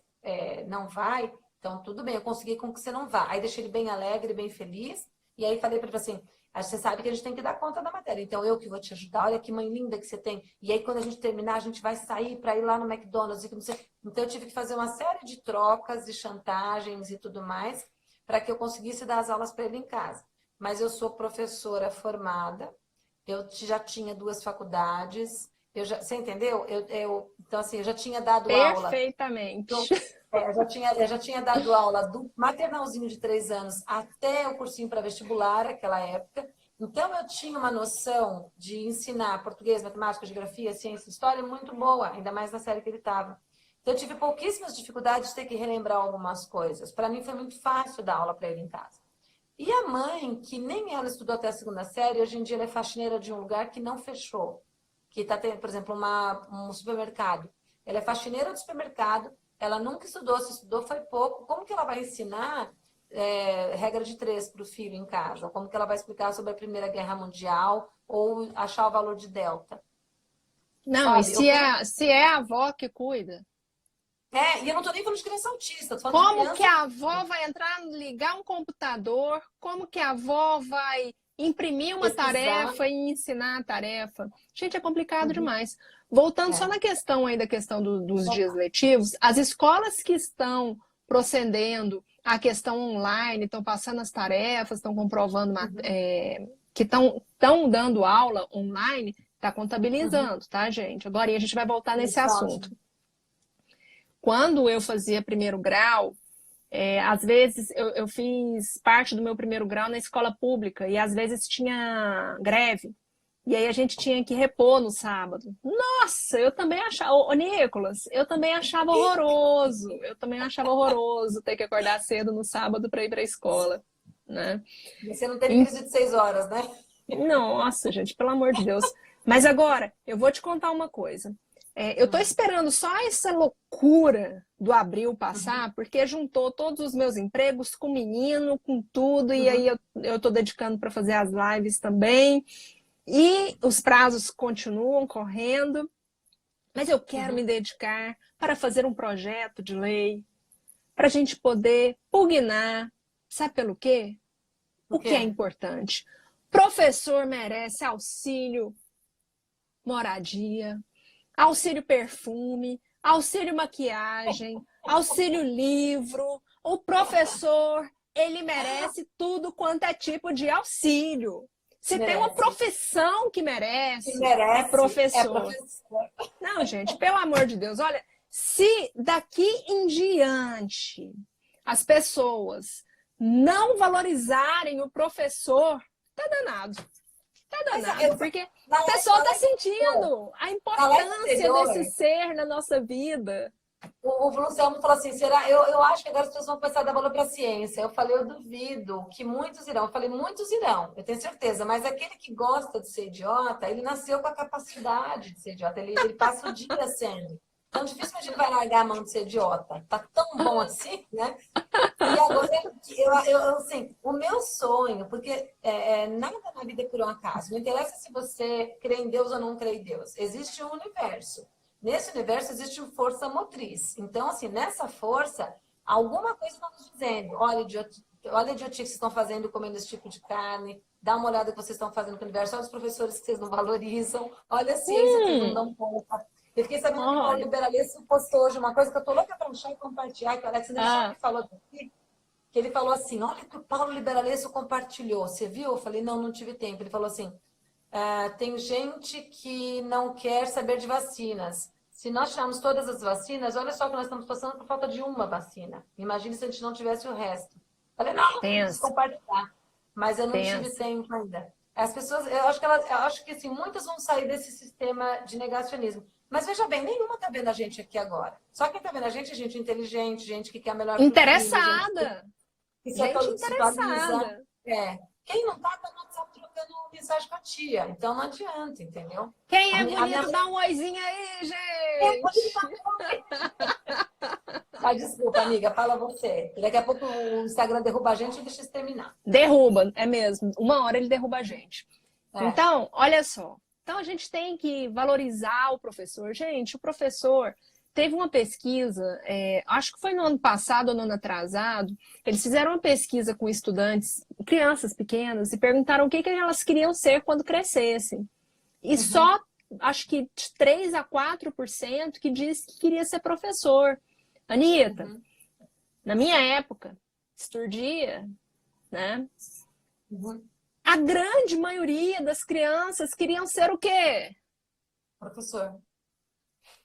não vai, então tudo bem, eu consegui com que você não vá. Aí deixei ele bem alegre, bem feliz, e aí falei para ele assim, você sabe que a gente tem que dar conta da matéria, então eu que vou te ajudar, olha que mãe linda que você tem. E aí quando a gente terminar, a gente vai sair para ir lá no McDonald's. Então eu tive que fazer uma série de trocas e chantagens e tudo mais para que eu conseguisse dar as aulas para ele em casa. Mas eu sou professora formada, eu já tinha 2 faculdades, você entendeu? Então assim, eu já tinha dado aula. Perfeitamente. Eu já tinha dado aula do maternalzinho de 3 anos até o cursinho pré-vestibular, aquela época. Então, eu tinha uma noção de ensinar português, matemática, geografia, ciência, história muito boa, ainda mais na série que ele estava. Então, eu tive pouquíssimas dificuldades de ter que relembrar algumas coisas. Para mim, foi muito fácil dar aula para ele em casa. E a mãe, que nem ela estudou até a 2ª série, hoje em dia ela é faxineira de um lugar que não fechou. Que está tendo, por exemplo, um supermercado. Ela é faxineira do supermercado, ela nunca estudou, se estudou foi pouco. Como que ela vai ensinar regra de 3 para o filho em casa? Como que ela vai explicar sobre a Primeira Guerra Mundial ou achar o valor de delta? Não, e sabe? Eu tenho... se é a avó que cuida, E eu não tô nem falando de criança autista, tô falando de como que criança... a avó vai entrar, ligar um computador? Como que a avó vai imprimir uma Pesquisar. tarefa e ensinar a tarefa? Gente, é complicado Uhum. demais. Voltando só É. na questão aí da questão dos dias letivos, as escolas que estão procedendo à questão online, estão passando as tarefas, estão comprovando Uhum. que estão dando aula online, está Uhum. contabilizando, tá, gente? Agora a gente vai voltar nesse Isso, assunto. ótimo. Quando eu fazia primeiro grau, às vezes eu fiz parte do meu primeiro grau na escola pública e às vezes tinha greve. E aí a gente tinha que repor no sábado. Nossa, eu também achava, ô Nicolas, eu também achava horroroso. Eu também achava horroroso ter que acordar cedo no sábado para ir para a escola, né? Você não teve crise de 6 horas, né? Nossa, gente, pelo amor de Deus. Mas agora, eu vou te contar uma coisa. Eu tô esperando só essa loucura do abril Uhum. passar, porque juntou todos os meus empregos com menino, com tudo, e aí Uhum. eu tô dedicando para fazer as lives também. E os prazos continuam correndo, mas eu quero me Uhum. dedicar para fazer um projeto de lei, para a gente poder pugnar. Sabe pelo quê? O O que é quê? importante? Professor merece auxílio moradia, auxílio perfume, auxílio maquiagem, auxílio livro. O professor, ele merece tudo quanto é tipo de auxílio. Se tem uma Merece. profissão que Que merece, é merece é professor. professor. Não, gente, pelo amor de Deus, olha, se daqui em diante as pessoas não valorizarem o professor, tá danado. Tá Mas danado, porque na a pessoa na está live anterior, sentindo a na live importância anterior, desse ser na nossa vida. o Luciano falou assim: será? Eu acho que agora as pessoas vão começar a dar valor para a ciência. Eu falei: eu duvido que muitos irão. Eu falei: muitos irão, eu tenho certeza. Mas aquele que gosta de ser idiota, ele nasceu com a capacidade de ser idiota. Ele passa o dia sendo. Então, dificilmente ele vai largar a mão de ser idiota. Tá tão bom assim, né? E agora, assim, o meu sonho, porque nada na vida é por um acaso. Não interessa se você crê em Deus ou não crê em Deus. Existe um universo. Nesse universo existe uma força motriz. Então, assim, nessa força, alguma coisa está nos dizendo. Olha a idiotice que vocês estão fazendo comendo esse tipo de carne. Dá uma olhada que vocês estão fazendo com o universo. Olha os professores que vocês não valorizam. Olha a ciência que vocês não Hum, dão conta. Eu fiquei sabendo que o Paulo olha. Liberalência postou hoje uma coisa que eu tô louca para achar e compartilhar, que o Alexander Schaub Ah, falou aqui, que ele falou assim, olha o que o Paulo Liberalência compartilhou. Você viu? Eu falei, não, não tive tempo. Ele falou assim, tem gente que não quer saber de vacinas. Se nós tirarmos todas as vacinas, olha só o que nós estamos passando por falta de uma vacina. Imagine se a gente não tivesse o resto. Eu falei, não, eu preciso pensa, compartilhar. Mas eu não tive pensa. tempo ainda. As pessoas, eu acho que assim, muitas vão sair desse sistema de negacionismo. Mas veja bem, nenhuma está vendo a gente aqui agora. Só quem está vendo a gente é gente inteligente, gente que quer melhor para o filho, gente Interessada. que Gente se atualiza. interessada. Quem não tá, tá no WhatsApp trocando mensagem com a tia. Então não adianta, entendeu? Quem A é minha, a minha... bonito, dá um oizinho aí, É, gente. mas desculpa, amiga, fala você. Daqui a pouco o Instagram derruba a gente e deixa isso terminar. Derruba, é mesmo. Uma hora ele derruba a gente. É. Então, olha só. Então, a gente tem que valorizar o professor. Gente, o professor teve uma pesquisa, acho que foi no ano passado ou no ano atrasado, eles fizeram uma pesquisa com estudantes, crianças pequenas, e perguntaram o que, que elas queriam ser quando crescessem. E Uhum, só, acho que de 3 a 4% que disse que queria ser professor. Anitta, uhum, na minha época, exturdia, né? uhum. A grande maioria das crianças queriam ser o quê? Professor.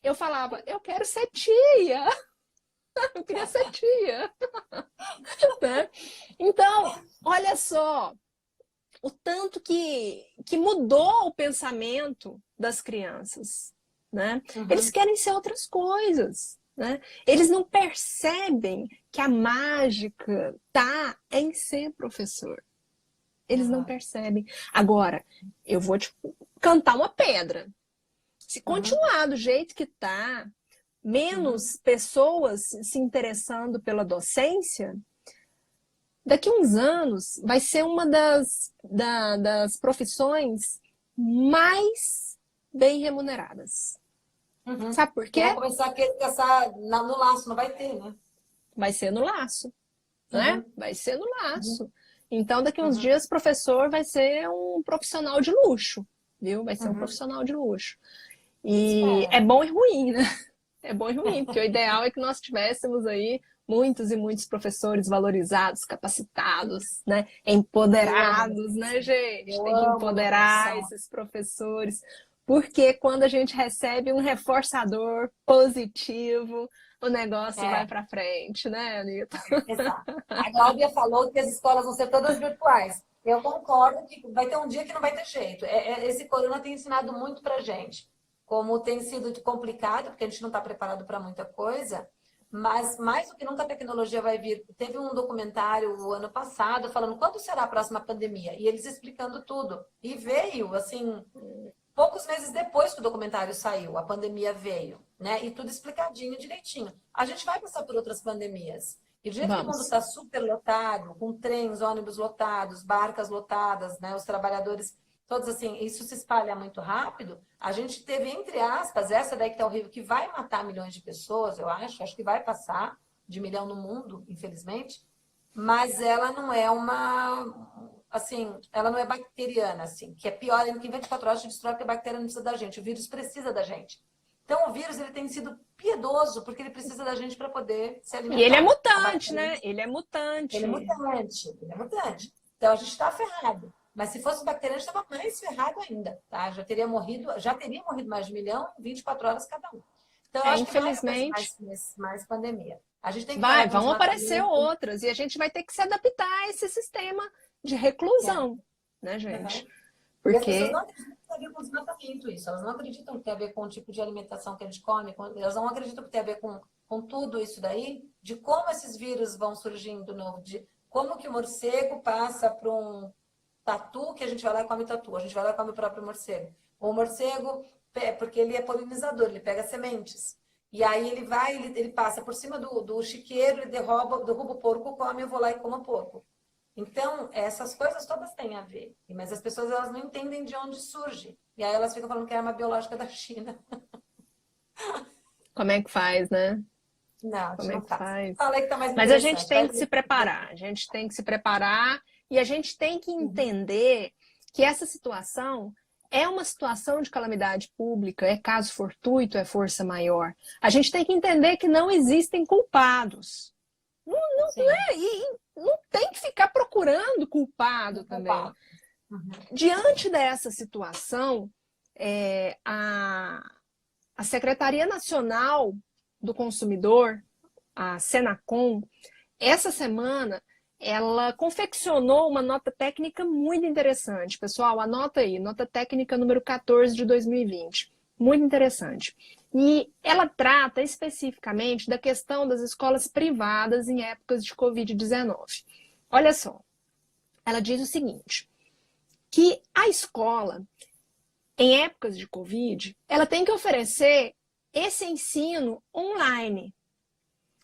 Eu falava, eu quero ser tia. Eu queria ser tia. Né? Então, olha só, o tanto que mudou o pensamento das crianças. Né? Eles Uhum, querem ser outras coisas. Né? Eles não percebem que a mágica tá em ser professor. Eles não exato. percebem. Agora, eu vou te cantar uma pedra. Se Uhum, continuar do jeito que tá, uhum, menos pessoas se interessando pela docência, daqui a uns anos vai ser uma das profissões mais bem remuneradas. Sabe por quê? Vai começar a querer caçar no laço, não vai ter, né? Vai ser no laço, né? Vai ser no laço. Então, daqui uns dias, o professor vai ser um profissional de luxo, viu? Vai ser um profissional de luxo. E é bom e ruim, né? É bom e ruim, porque o ideal é que nós tivéssemos aí muitos e muitos professores valorizados, capacitados, né? Empoderados, né, gente? Tem que empoderar esses professores, porque quando a gente recebe um reforçador positivo, o negócio vai para frente, né, Anitta? Exato. A Cláudia falou que as escolas vão ser todas virtuais. Eu concordo que vai ter um dia que não vai ter jeito. Esse corona tem ensinado muito pra gente. Como tem sido complicado, porque a gente não está preparado para muita coisa, mas mais do que nunca a tecnologia vai vir. Teve um documentário o ano passado falando quando será a próxima pandemia, e eles explicando tudo. E veio, assim, poucos meses depois que o documentário saiu, a pandemia veio, né? E tudo explicadinho, direitinho. A gente vai passar por outras pandemias. E do jeito que o mundo está super lotado, com trens, ônibus lotados, barcas lotadas, né? Os trabalhadores... Todos assim, isso se espalha muito rápido. A gente teve, entre aspas, essa daí que tá horrível, que vai matar milhões de pessoas, eu acho que vai passar de 1 milhão no mundo, infelizmente, mas ela não é assim, ela não é bacteriana, assim, que é pior, que em 24 horas a gente destrói porque a bactéria não precisa da gente, o vírus precisa da gente. Então o vírus, ele tem sido piedoso, porque ele precisa da gente para poder se alimentar. E ele é mutante, né? Ele é mutante. Ele é mutante. Então a gente está ferrado. Mas se fosse bacteriano, estava mais ferrado ainda, tá? Já teria morrido mais de 1 milhão em 24 horas cada um. Então, eu acho infelizmente, que vai mais pandemia. A gente tem que vão aparecer outras, e a gente vai ter que se adaptar a esse sistema de reclusão, né, gente? Porque... as pessoas não acreditam que tem a ver com desmatamento isso. Elas não acreditam que tem a ver com o tipo de alimentação que a gente come. Elas não acreditam que tem a ver com tudo isso daí, de como esses vírus vão surgindo novo, de como que o morcego passa para um tatu, que a gente vai lá e come tatu, a gente vai lá e come o próprio morcego. O morcego, porque ele é polinizador, ele pega sementes. E aí ele passa por cima do chiqueiro, ele derruba o porco, come, eu vou lá e como o porco. Então, essas coisas todas têm a ver. Mas as pessoas, elas não entendem de onde surge. E aí elas ficam falando que é arma biológica da China. Como é que faz, né? Não, como é que faz? Falei que tá mais Mas a gente tem que se preparar. A gente tem que se preparar e a gente tem que entender que essa situação é uma situação de calamidade pública, é caso fortuito, é força maior. A gente tem que entender que não existem culpados. Não tem que ficar procurando culpado também. Diante dessa situação, a Secretaria Nacional do Consumidor, a Senacom, essa semana, ela confeccionou uma nota técnica muito interessante. Pessoal, anota aí, nota técnica número 14 de 2020. Muito interessante. E ela trata especificamente da questão das escolas privadas em épocas de Covid-19. Olha só, ela diz o seguinte, que a escola, em épocas de Covid, ela tem que oferecer esse ensino online.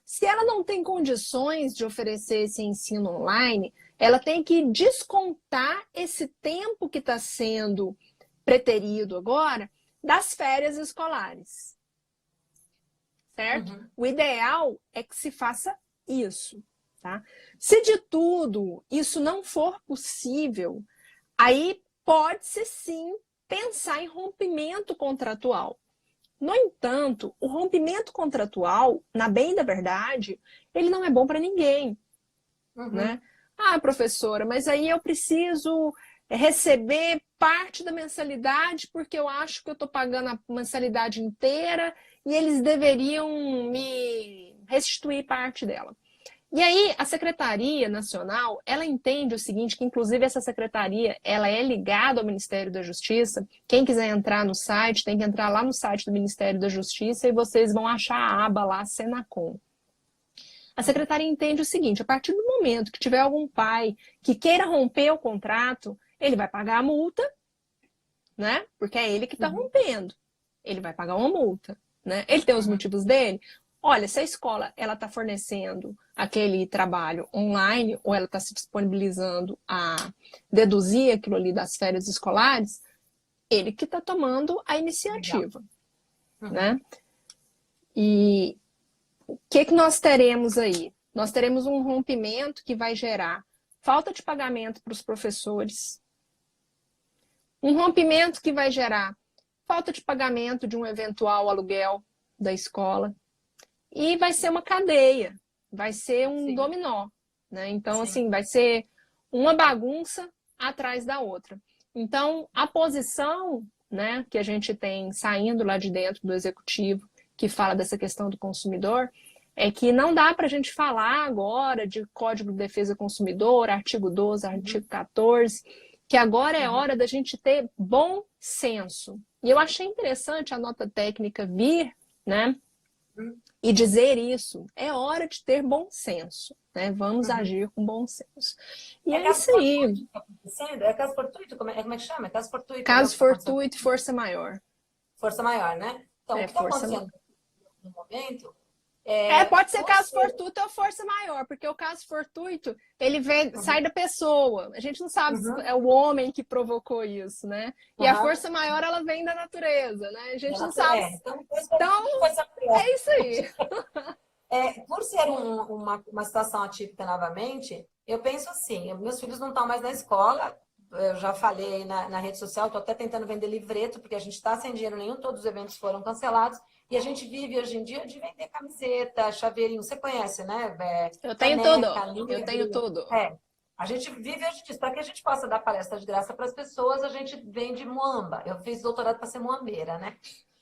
Se ela não tem condições de oferecer esse ensino online, ela tem que descontar esse tempo que está sendo preterido agora das férias escolares. Certo? O ideal é que se faça isso. Tá? Se de tudo isso não for possível, aí pode-se sim pensar em rompimento contratual. No entanto, o rompimento contratual, na bem da verdade, ele não é bom para ninguém. Né? Ah, professora, mas aí eu preciso receber parte da mensalidade porque eu acho que eu estou pagando a mensalidade inteira e eles deveriam me restituir parte dela. E aí, a Secretaria Nacional, ela entende o seguinte, que inclusive essa secretaria, ela é ligada ao Ministério da Justiça. Quem quiser entrar no site, tem que entrar lá no site do Ministério da Justiça e vocês vão achar a aba lá, Senacom. A secretaria entende o seguinte, a partir do momento que tiver algum pai que queira romper o contrato, ele vai pagar a multa, né? Porque é ele que está rompendo. Ele vai pagar uma multa, né? Ele tem os motivos dele. Olha, se a escola ela está fornecendo aquele trabalho online ou ela está se disponibilizando a deduzir aquilo ali das férias escolares, ele que está tomando a iniciativa, Uhum. né? E o que nós teremos aí? Nós teremos um rompimento que vai gerar falta de pagamento para os professores, um rompimento que vai gerar falta de pagamento de um eventual aluguel da escola, e vai ser uma cadeia, vai ser um Sim. dominó, né? Então, Sim. assim, vai ser uma bagunça atrás da outra. Então, a posição, né, que a gente tem saindo lá de dentro do executivo, que fala dessa questão do consumidor, é que não dá para a gente falar agora de Código de Defesa do Consumidor, artigo 12, artigo 14, que agora é hora da gente ter bom senso. E eu achei interessante a nota técnica vir, né, e dizer isso. É hora de ter bom senso, né? Vamos agir com bom senso. E é isso aí. É caso fortuito? Como é que chama? É caso fortuito. Caso fortuito e força maior. Força maior, né? Então, o que está força acontecendo no momento pode ser caso fortuito ou força maior, porque o caso fortuito, ele vem, sai da pessoa. A gente não sabe se é o homem que provocou isso, né? E a força maior, ela vem da natureza, né? A gente não sabe. Então, é isso aí. Por ser uma situação atípica novamente, eu penso assim, meus filhos não estão mais na escola, eu já falei na rede social, estou até tentando vender livreto, porque a gente está sem dinheiro nenhum, todos os eventos foram cancelados, e a gente vive hoje em dia de vender camiseta, chaveirinho, você conhece, né? Eu tenho caneca, tudo, livro. eu tenho tudo. A gente vive hoje disso, para que a gente possa dar palestra de graça para as pessoas, a gente vende muamba. Eu fiz doutorado para ser muambeira, né?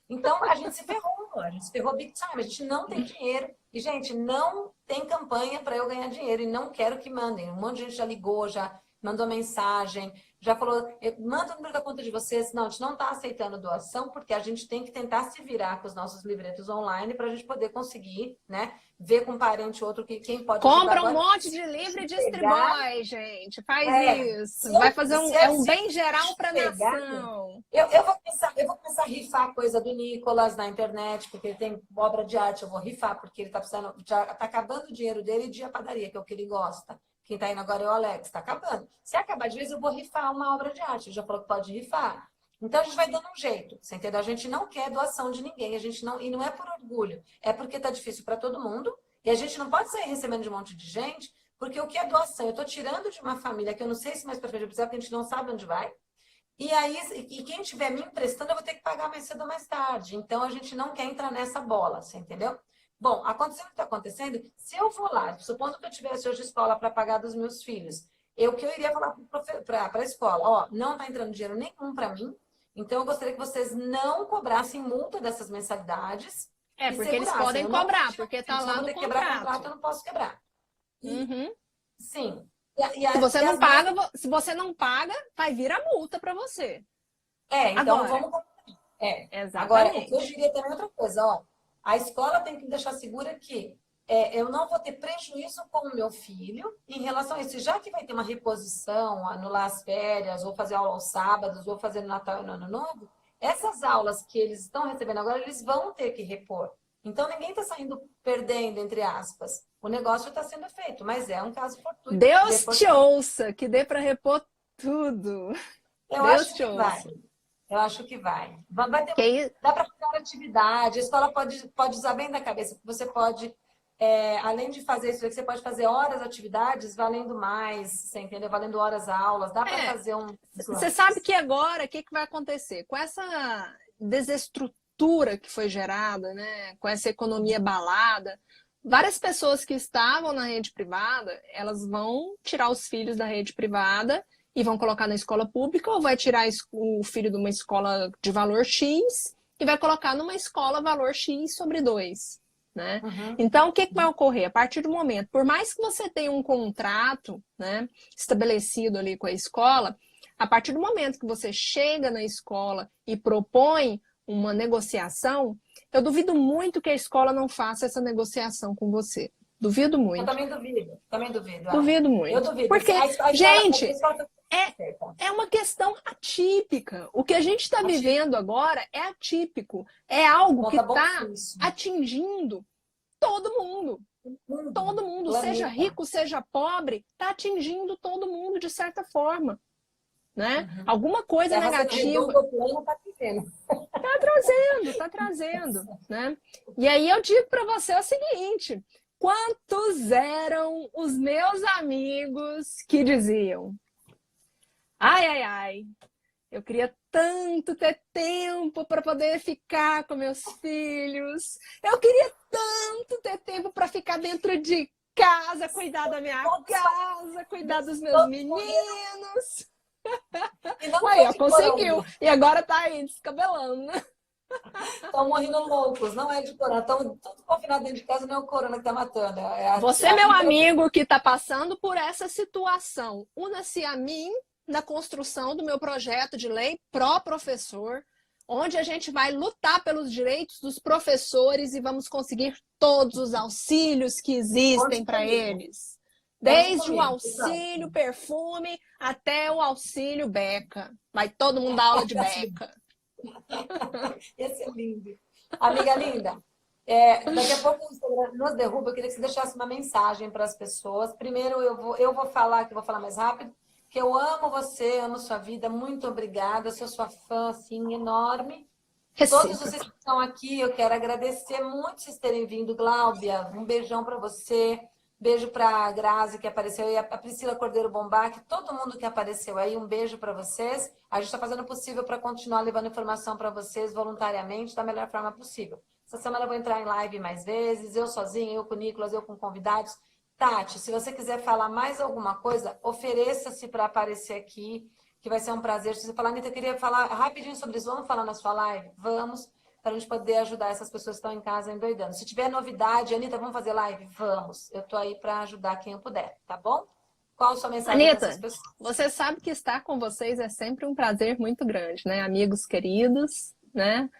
Então, a gente se ferrou big time, a gente não tem dinheiro. E, gente, não tem campanha para eu ganhar dinheiro e não quero que mandem. Um monte de gente já ligou, já mandou mensagem, já falou, manda o número da conta de vocês. Não, a gente não está aceitando doação porque a gente tem que tentar se virar com os nossos livretos online para a gente poder conseguir, né, ver com um parente ou outro quem pode Compra ajudar. Um monte de livro e distribui, gente. Faz isso. Vai fazer um bem geral para a nação. Eu vou começar a rifar coisa do Nicolas na internet, porque ele tem obra de arte, eu vou rifar, porque ele está precisando, já está acabando o dinheiro dele de a padaria, que é o que ele gosta. Quem está indo agora é o Alex, está acabando. Se acabar de vez, eu vou rifar uma obra de arte. Ele já falou que pode rifar. Então, a gente vai dando um jeito, você entendeu? A gente não quer doação de ninguém, a gente não, e não é por orgulho, é porque está difícil para todo mundo, e a gente não pode sair recebendo de um monte de gente, porque o que é doação? Eu estou tirando de uma família que eu não sei se mais para frente eu precisar, porque a gente não sabe onde vai, e aí, e quem estiver me emprestando, eu vou ter que pagar mais cedo ou mais tarde. Então, a gente não quer entrar nessa bola, você entendeu? Bom, acontecendo o que está acontecendo, se eu vou lá, supondo que eu tivesse hoje escola para pagar dos meus filhos, o que eu iria falar para a escola? Ó, não está entrando dinheiro nenhum para mim, então eu gostaria que vocês não cobrassem multa dessas mensalidades. Porque eles podem cobrar, porque está lá no contrato. Quebrar contrato, eu não posso quebrar. Sim. Se você não paga, vai vir a multa para você. Então agora, vamos... Exatamente. Agora, eu diria também outra coisa, ó. A escola tem que deixar segura que eu não vou ter prejuízo com o meu filho em relação a isso. Já que vai ter uma reposição, anular as férias, ou fazer aula aos sábados, ou fazer no Natal e no Ano Novo, essas aulas que eles estão recebendo agora, eles vão ter que repor. Então, ninguém está saindo perdendo, entre aspas. O negócio está sendo feito, mas é um caso fortuito. Deus te ouça, que dê para repor tudo. Eu acho que vai. Eu acho que vai. Dá para fazer atividade, a escola pode usar bem da cabeça. Você pode, além de fazer isso, você pode fazer horas atividades valendo mais, você entendeu? Valendo horas aulas. Dá para fazer Você sabe que agora, o que vai acontecer? Com essa desestrutura que foi gerada, né? Com essa economia balada, várias pessoas que estavam na rede privada, elas vão tirar os filhos da rede privada e vão colocar na escola pública, ou vai tirar o filho de uma escola de valor X e vai colocar numa escola valor X sobre 2. Né? Então, o que vai ocorrer? A partir do momento, por mais que você tenha um contrato, né, estabelecido ali com a escola, a partir do momento que você chega na escola e propõe uma negociação, eu duvido muito que a escola não faça essa negociação com você. Duvido muito. Eu também duvido. Duvido muito. Eu duvido. Porque, gente, é uma questão atípica. O que a gente está vivendo agora é atípico. É algo que está atingindo todo mundo. Todo mundo, seja rico, seja pobre, está atingindo todo mundo de certa forma. né? Alguma coisa negativa. O plano tá dizendo. Tá trazendo, né? E aí eu digo para você o seguinte: quantos eram os meus amigos que diziam: ai, ai, ai, eu queria tanto ter tempo para poder ficar com meus filhos. Eu queria tanto ter tempo para ficar dentro de casa, cuidar da minha casa, cuidar dos meus meninos. E não Aí, foi ó, de conseguiu. corona. E agora tá aí, descabelando, né? Estão morrendo loucos, não é de corona. Estão tudo confinados dentro de casa, não é o corona que tá matando. Você, meu amigo, que está passando por essa situação, una-se a mim na construção do meu projeto de lei pró-professor, onde a gente vai lutar pelos direitos dos professores e vamos conseguir todos os auxílios que existem para eles. Desde o auxílio perfume até o auxílio beca. Vai todo mundo dar aula de beca. Esse é lindo. Amiga linda, daqui a pouco o Instagram nos derruba. Eu queria que você deixasse uma mensagem para as pessoas. Primeiro, eu vou falar, que eu vou falar mais rápido, que eu amo você, amo sua vida. Muito obrigada. Eu sou sua fã, assim, enorme. Todos vocês que estão aqui, eu quero agradecer muito vocês terem vindo. Gláudia, um beijão para você. Beijo para a Grazi, que apareceu, e a Priscila Cordeiro Bombac, todo mundo que apareceu aí, um beijo para vocês. A gente está fazendo o possível para continuar levando informação para vocês voluntariamente da melhor forma possível. Essa semana eu vou entrar em live mais vezes, eu sozinha, eu com o Nicolas, eu com convidados. Tati, se você quiser falar mais alguma coisa, ofereça-se para aparecer aqui, que vai ser um prazer. Se você falar, Anitta, eu queria falar rapidinho sobre isso, vamos falar na sua live? Vamos, para a gente poder ajudar essas pessoas que estão em casa endoidando. Se tiver novidade, Anitta, vamos fazer live? Vamos. Eu tô aí para ajudar quem eu puder, tá bom? Qual a sua mensagem para essas pessoas? Você sabe que estar com vocês é sempre um prazer muito grande, né? Amigos queridos, né?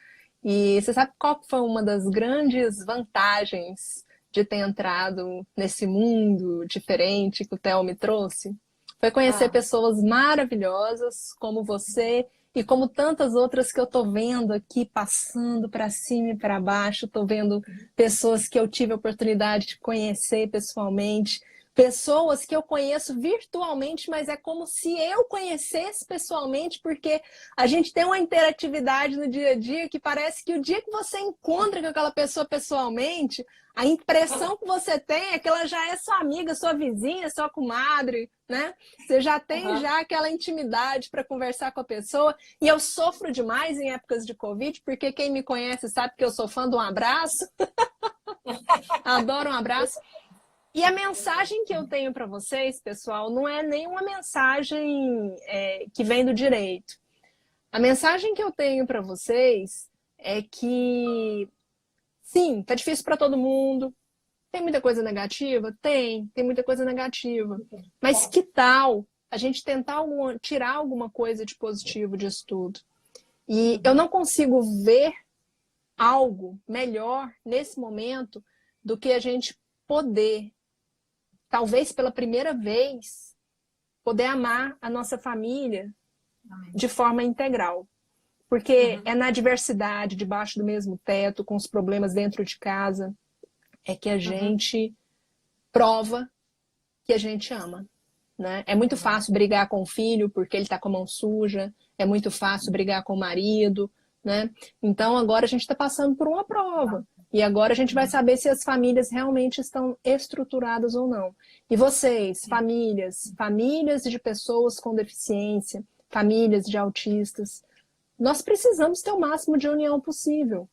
E você sabe qual foi uma das grandes vantagens de ter entrado nesse mundo diferente que o Theo me trouxe? Foi conhecer pessoas maravilhosas como você e como tantas outras que eu tô vendo aqui passando para cima e para baixo. Tô vendo pessoas que eu tive a oportunidade de conhecer pessoalmente, pessoas que eu conheço virtualmente, mas é como se eu conhecesse pessoalmente, porque a gente tem uma interatividade no dia a dia que parece que o dia que você encontra com aquela pessoa pessoalmente, a impressão que você tem é que ela já é sua amiga, sua vizinha, sua comadre, né? Você já tem já aquela intimidade para conversar com a pessoa. E eu sofro demais em épocas de Covid, porque quem me conhece sabe que eu sou fã de um abraço. Adoro um abraço. E a mensagem que eu tenho para vocês, pessoal, não é nenhuma mensagem que vem do direito. A mensagem que eu tenho para vocês é que, sim, tá difícil para todo mundo. Tem muita coisa negativa? Tem muita coisa negativa. Mas que tal a gente tentar tirar alguma coisa de positivo disso tudo? E eu não consigo ver algo melhor nesse momento do que a gente poder, talvez pela primeira vez, poder amar a nossa família de forma integral. Porque é na diversidade, debaixo do mesmo teto, com os problemas dentro de casa, é que a gente prova que a gente ama. Né? É muito fácil brigar com o filho porque ele está com a mão suja, é muito fácil brigar com o marido, né? Então agora a gente está passando por uma prova. E agora a gente vai saber se as famílias realmente estão estruturadas ou não. E vocês, famílias de pessoas com deficiência, famílias de autistas, nós precisamos ter o máximo de união possível,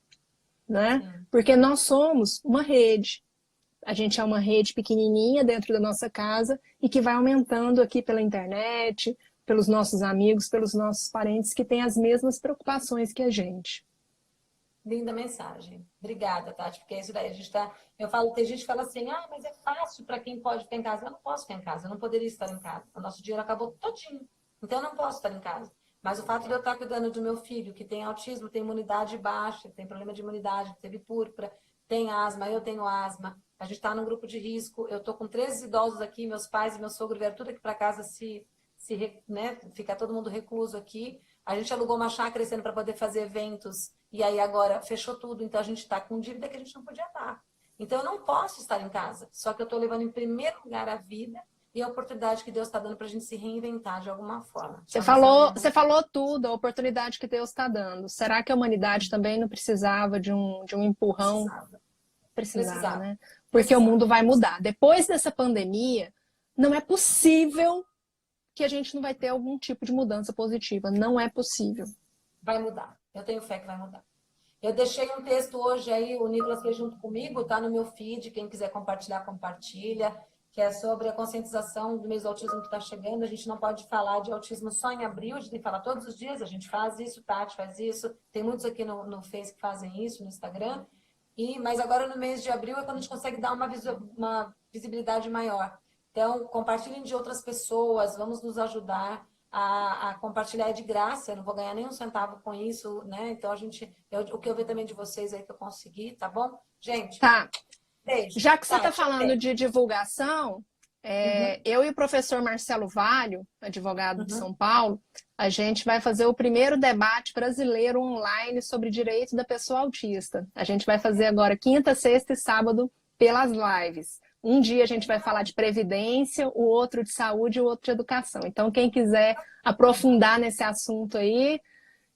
né? Porque nós somos uma rede. A gente é uma rede pequenininha dentro da nossa casa e que vai aumentando aqui pela internet, pelos nossos amigos, pelos nossos parentes que têm as mesmas preocupações que a gente. Linda mensagem. Obrigada, Tati, porque é isso daí. Eu falo, tem gente que fala assim, mas é fácil para quem pode ficar em casa. Eu não posso ficar em casa, eu não poderia estar em casa. O nosso dinheiro acabou todinho. Então eu não posso estar em casa. Mas o fato de eu estar cuidando do meu filho, que tem autismo, tem imunidade baixa, tem problema de imunidade, teve púrpura, tem asma, eu tenho asma. A gente está num grupo de risco. Eu estou com 13 idosos aqui, meus pais e meu sogro vieram tudo aqui para casa né, ficar todo mundo recluso aqui. A gente alugou uma chácara esse ano para poder fazer eventos e aí agora fechou tudo. Então a gente está com dívida que a gente não podia dar. Então eu não posso estar em casa. Só que eu estou levando em primeiro lugar a vida e a oportunidade que Deus está dando para a gente se reinventar de alguma forma. Você falou tudo, a oportunidade que Deus está dando. Será que a humanidade também não precisava de um empurrão? Precisava, né? Porque o mundo vai mudar. Depois dessa pandemia, não é possível que a gente não vai ter algum tipo de mudança positiva. Não é possível. Vai mudar. Eu tenho fé que vai mudar. Eu deixei um texto hoje aí, o Nicolas fez junto comigo, tá no meu feed, quem quiser compartilhar, compartilha, que é sobre a conscientização do mês do autismo que está chegando. A gente não pode falar de autismo só em abril, a gente tem que falar todos os dias, a gente faz isso, Tati faz isso, tem muitos aqui no Face que fazem isso, no Instagram, mas agora no mês de abril é quando a gente consegue dar uma visibilidade maior. Então, compartilhem de outras pessoas, vamos nos ajudar a compartilhar de graça, eu não vou ganhar nenhum centavo com isso, né? Então, o que eu vejo também de vocês aí que eu consegui, tá bom? Gente, tá. Beijo. Já que você está falando de divulgação, eu e o professor Marcelo Valho, advogado de São Paulo, a gente vai fazer o primeiro debate brasileiro online sobre direito da pessoa autista. A gente vai fazer agora quinta, sexta e sábado pelas lives. Um dia a gente vai falar de previdência, o outro de saúde e o outro de educação. Então, quem quiser aprofundar nesse assunto aí,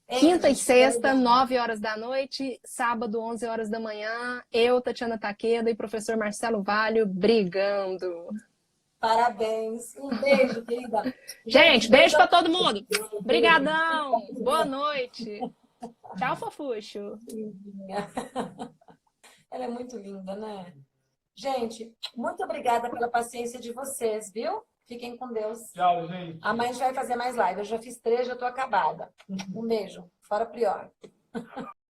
quinta e sexta, 9 horas da noite, sábado, 11 horas da manhã, eu, Tatiana Takeda e professor Marcelo Valho brigando. Parabéns. Um beijo, querida. Gente, beijo para todo mundo. Obrigadão. Boa noite. Tchau, fofuxo. Ela é muito linda, né? Gente, muito obrigada pela paciência de vocês, viu? Fiquem com Deus. Tchau, gente. Amanhã a gente vai fazer mais live. Eu já fiz 3, já tô acabada. Um beijo. Fora Prior.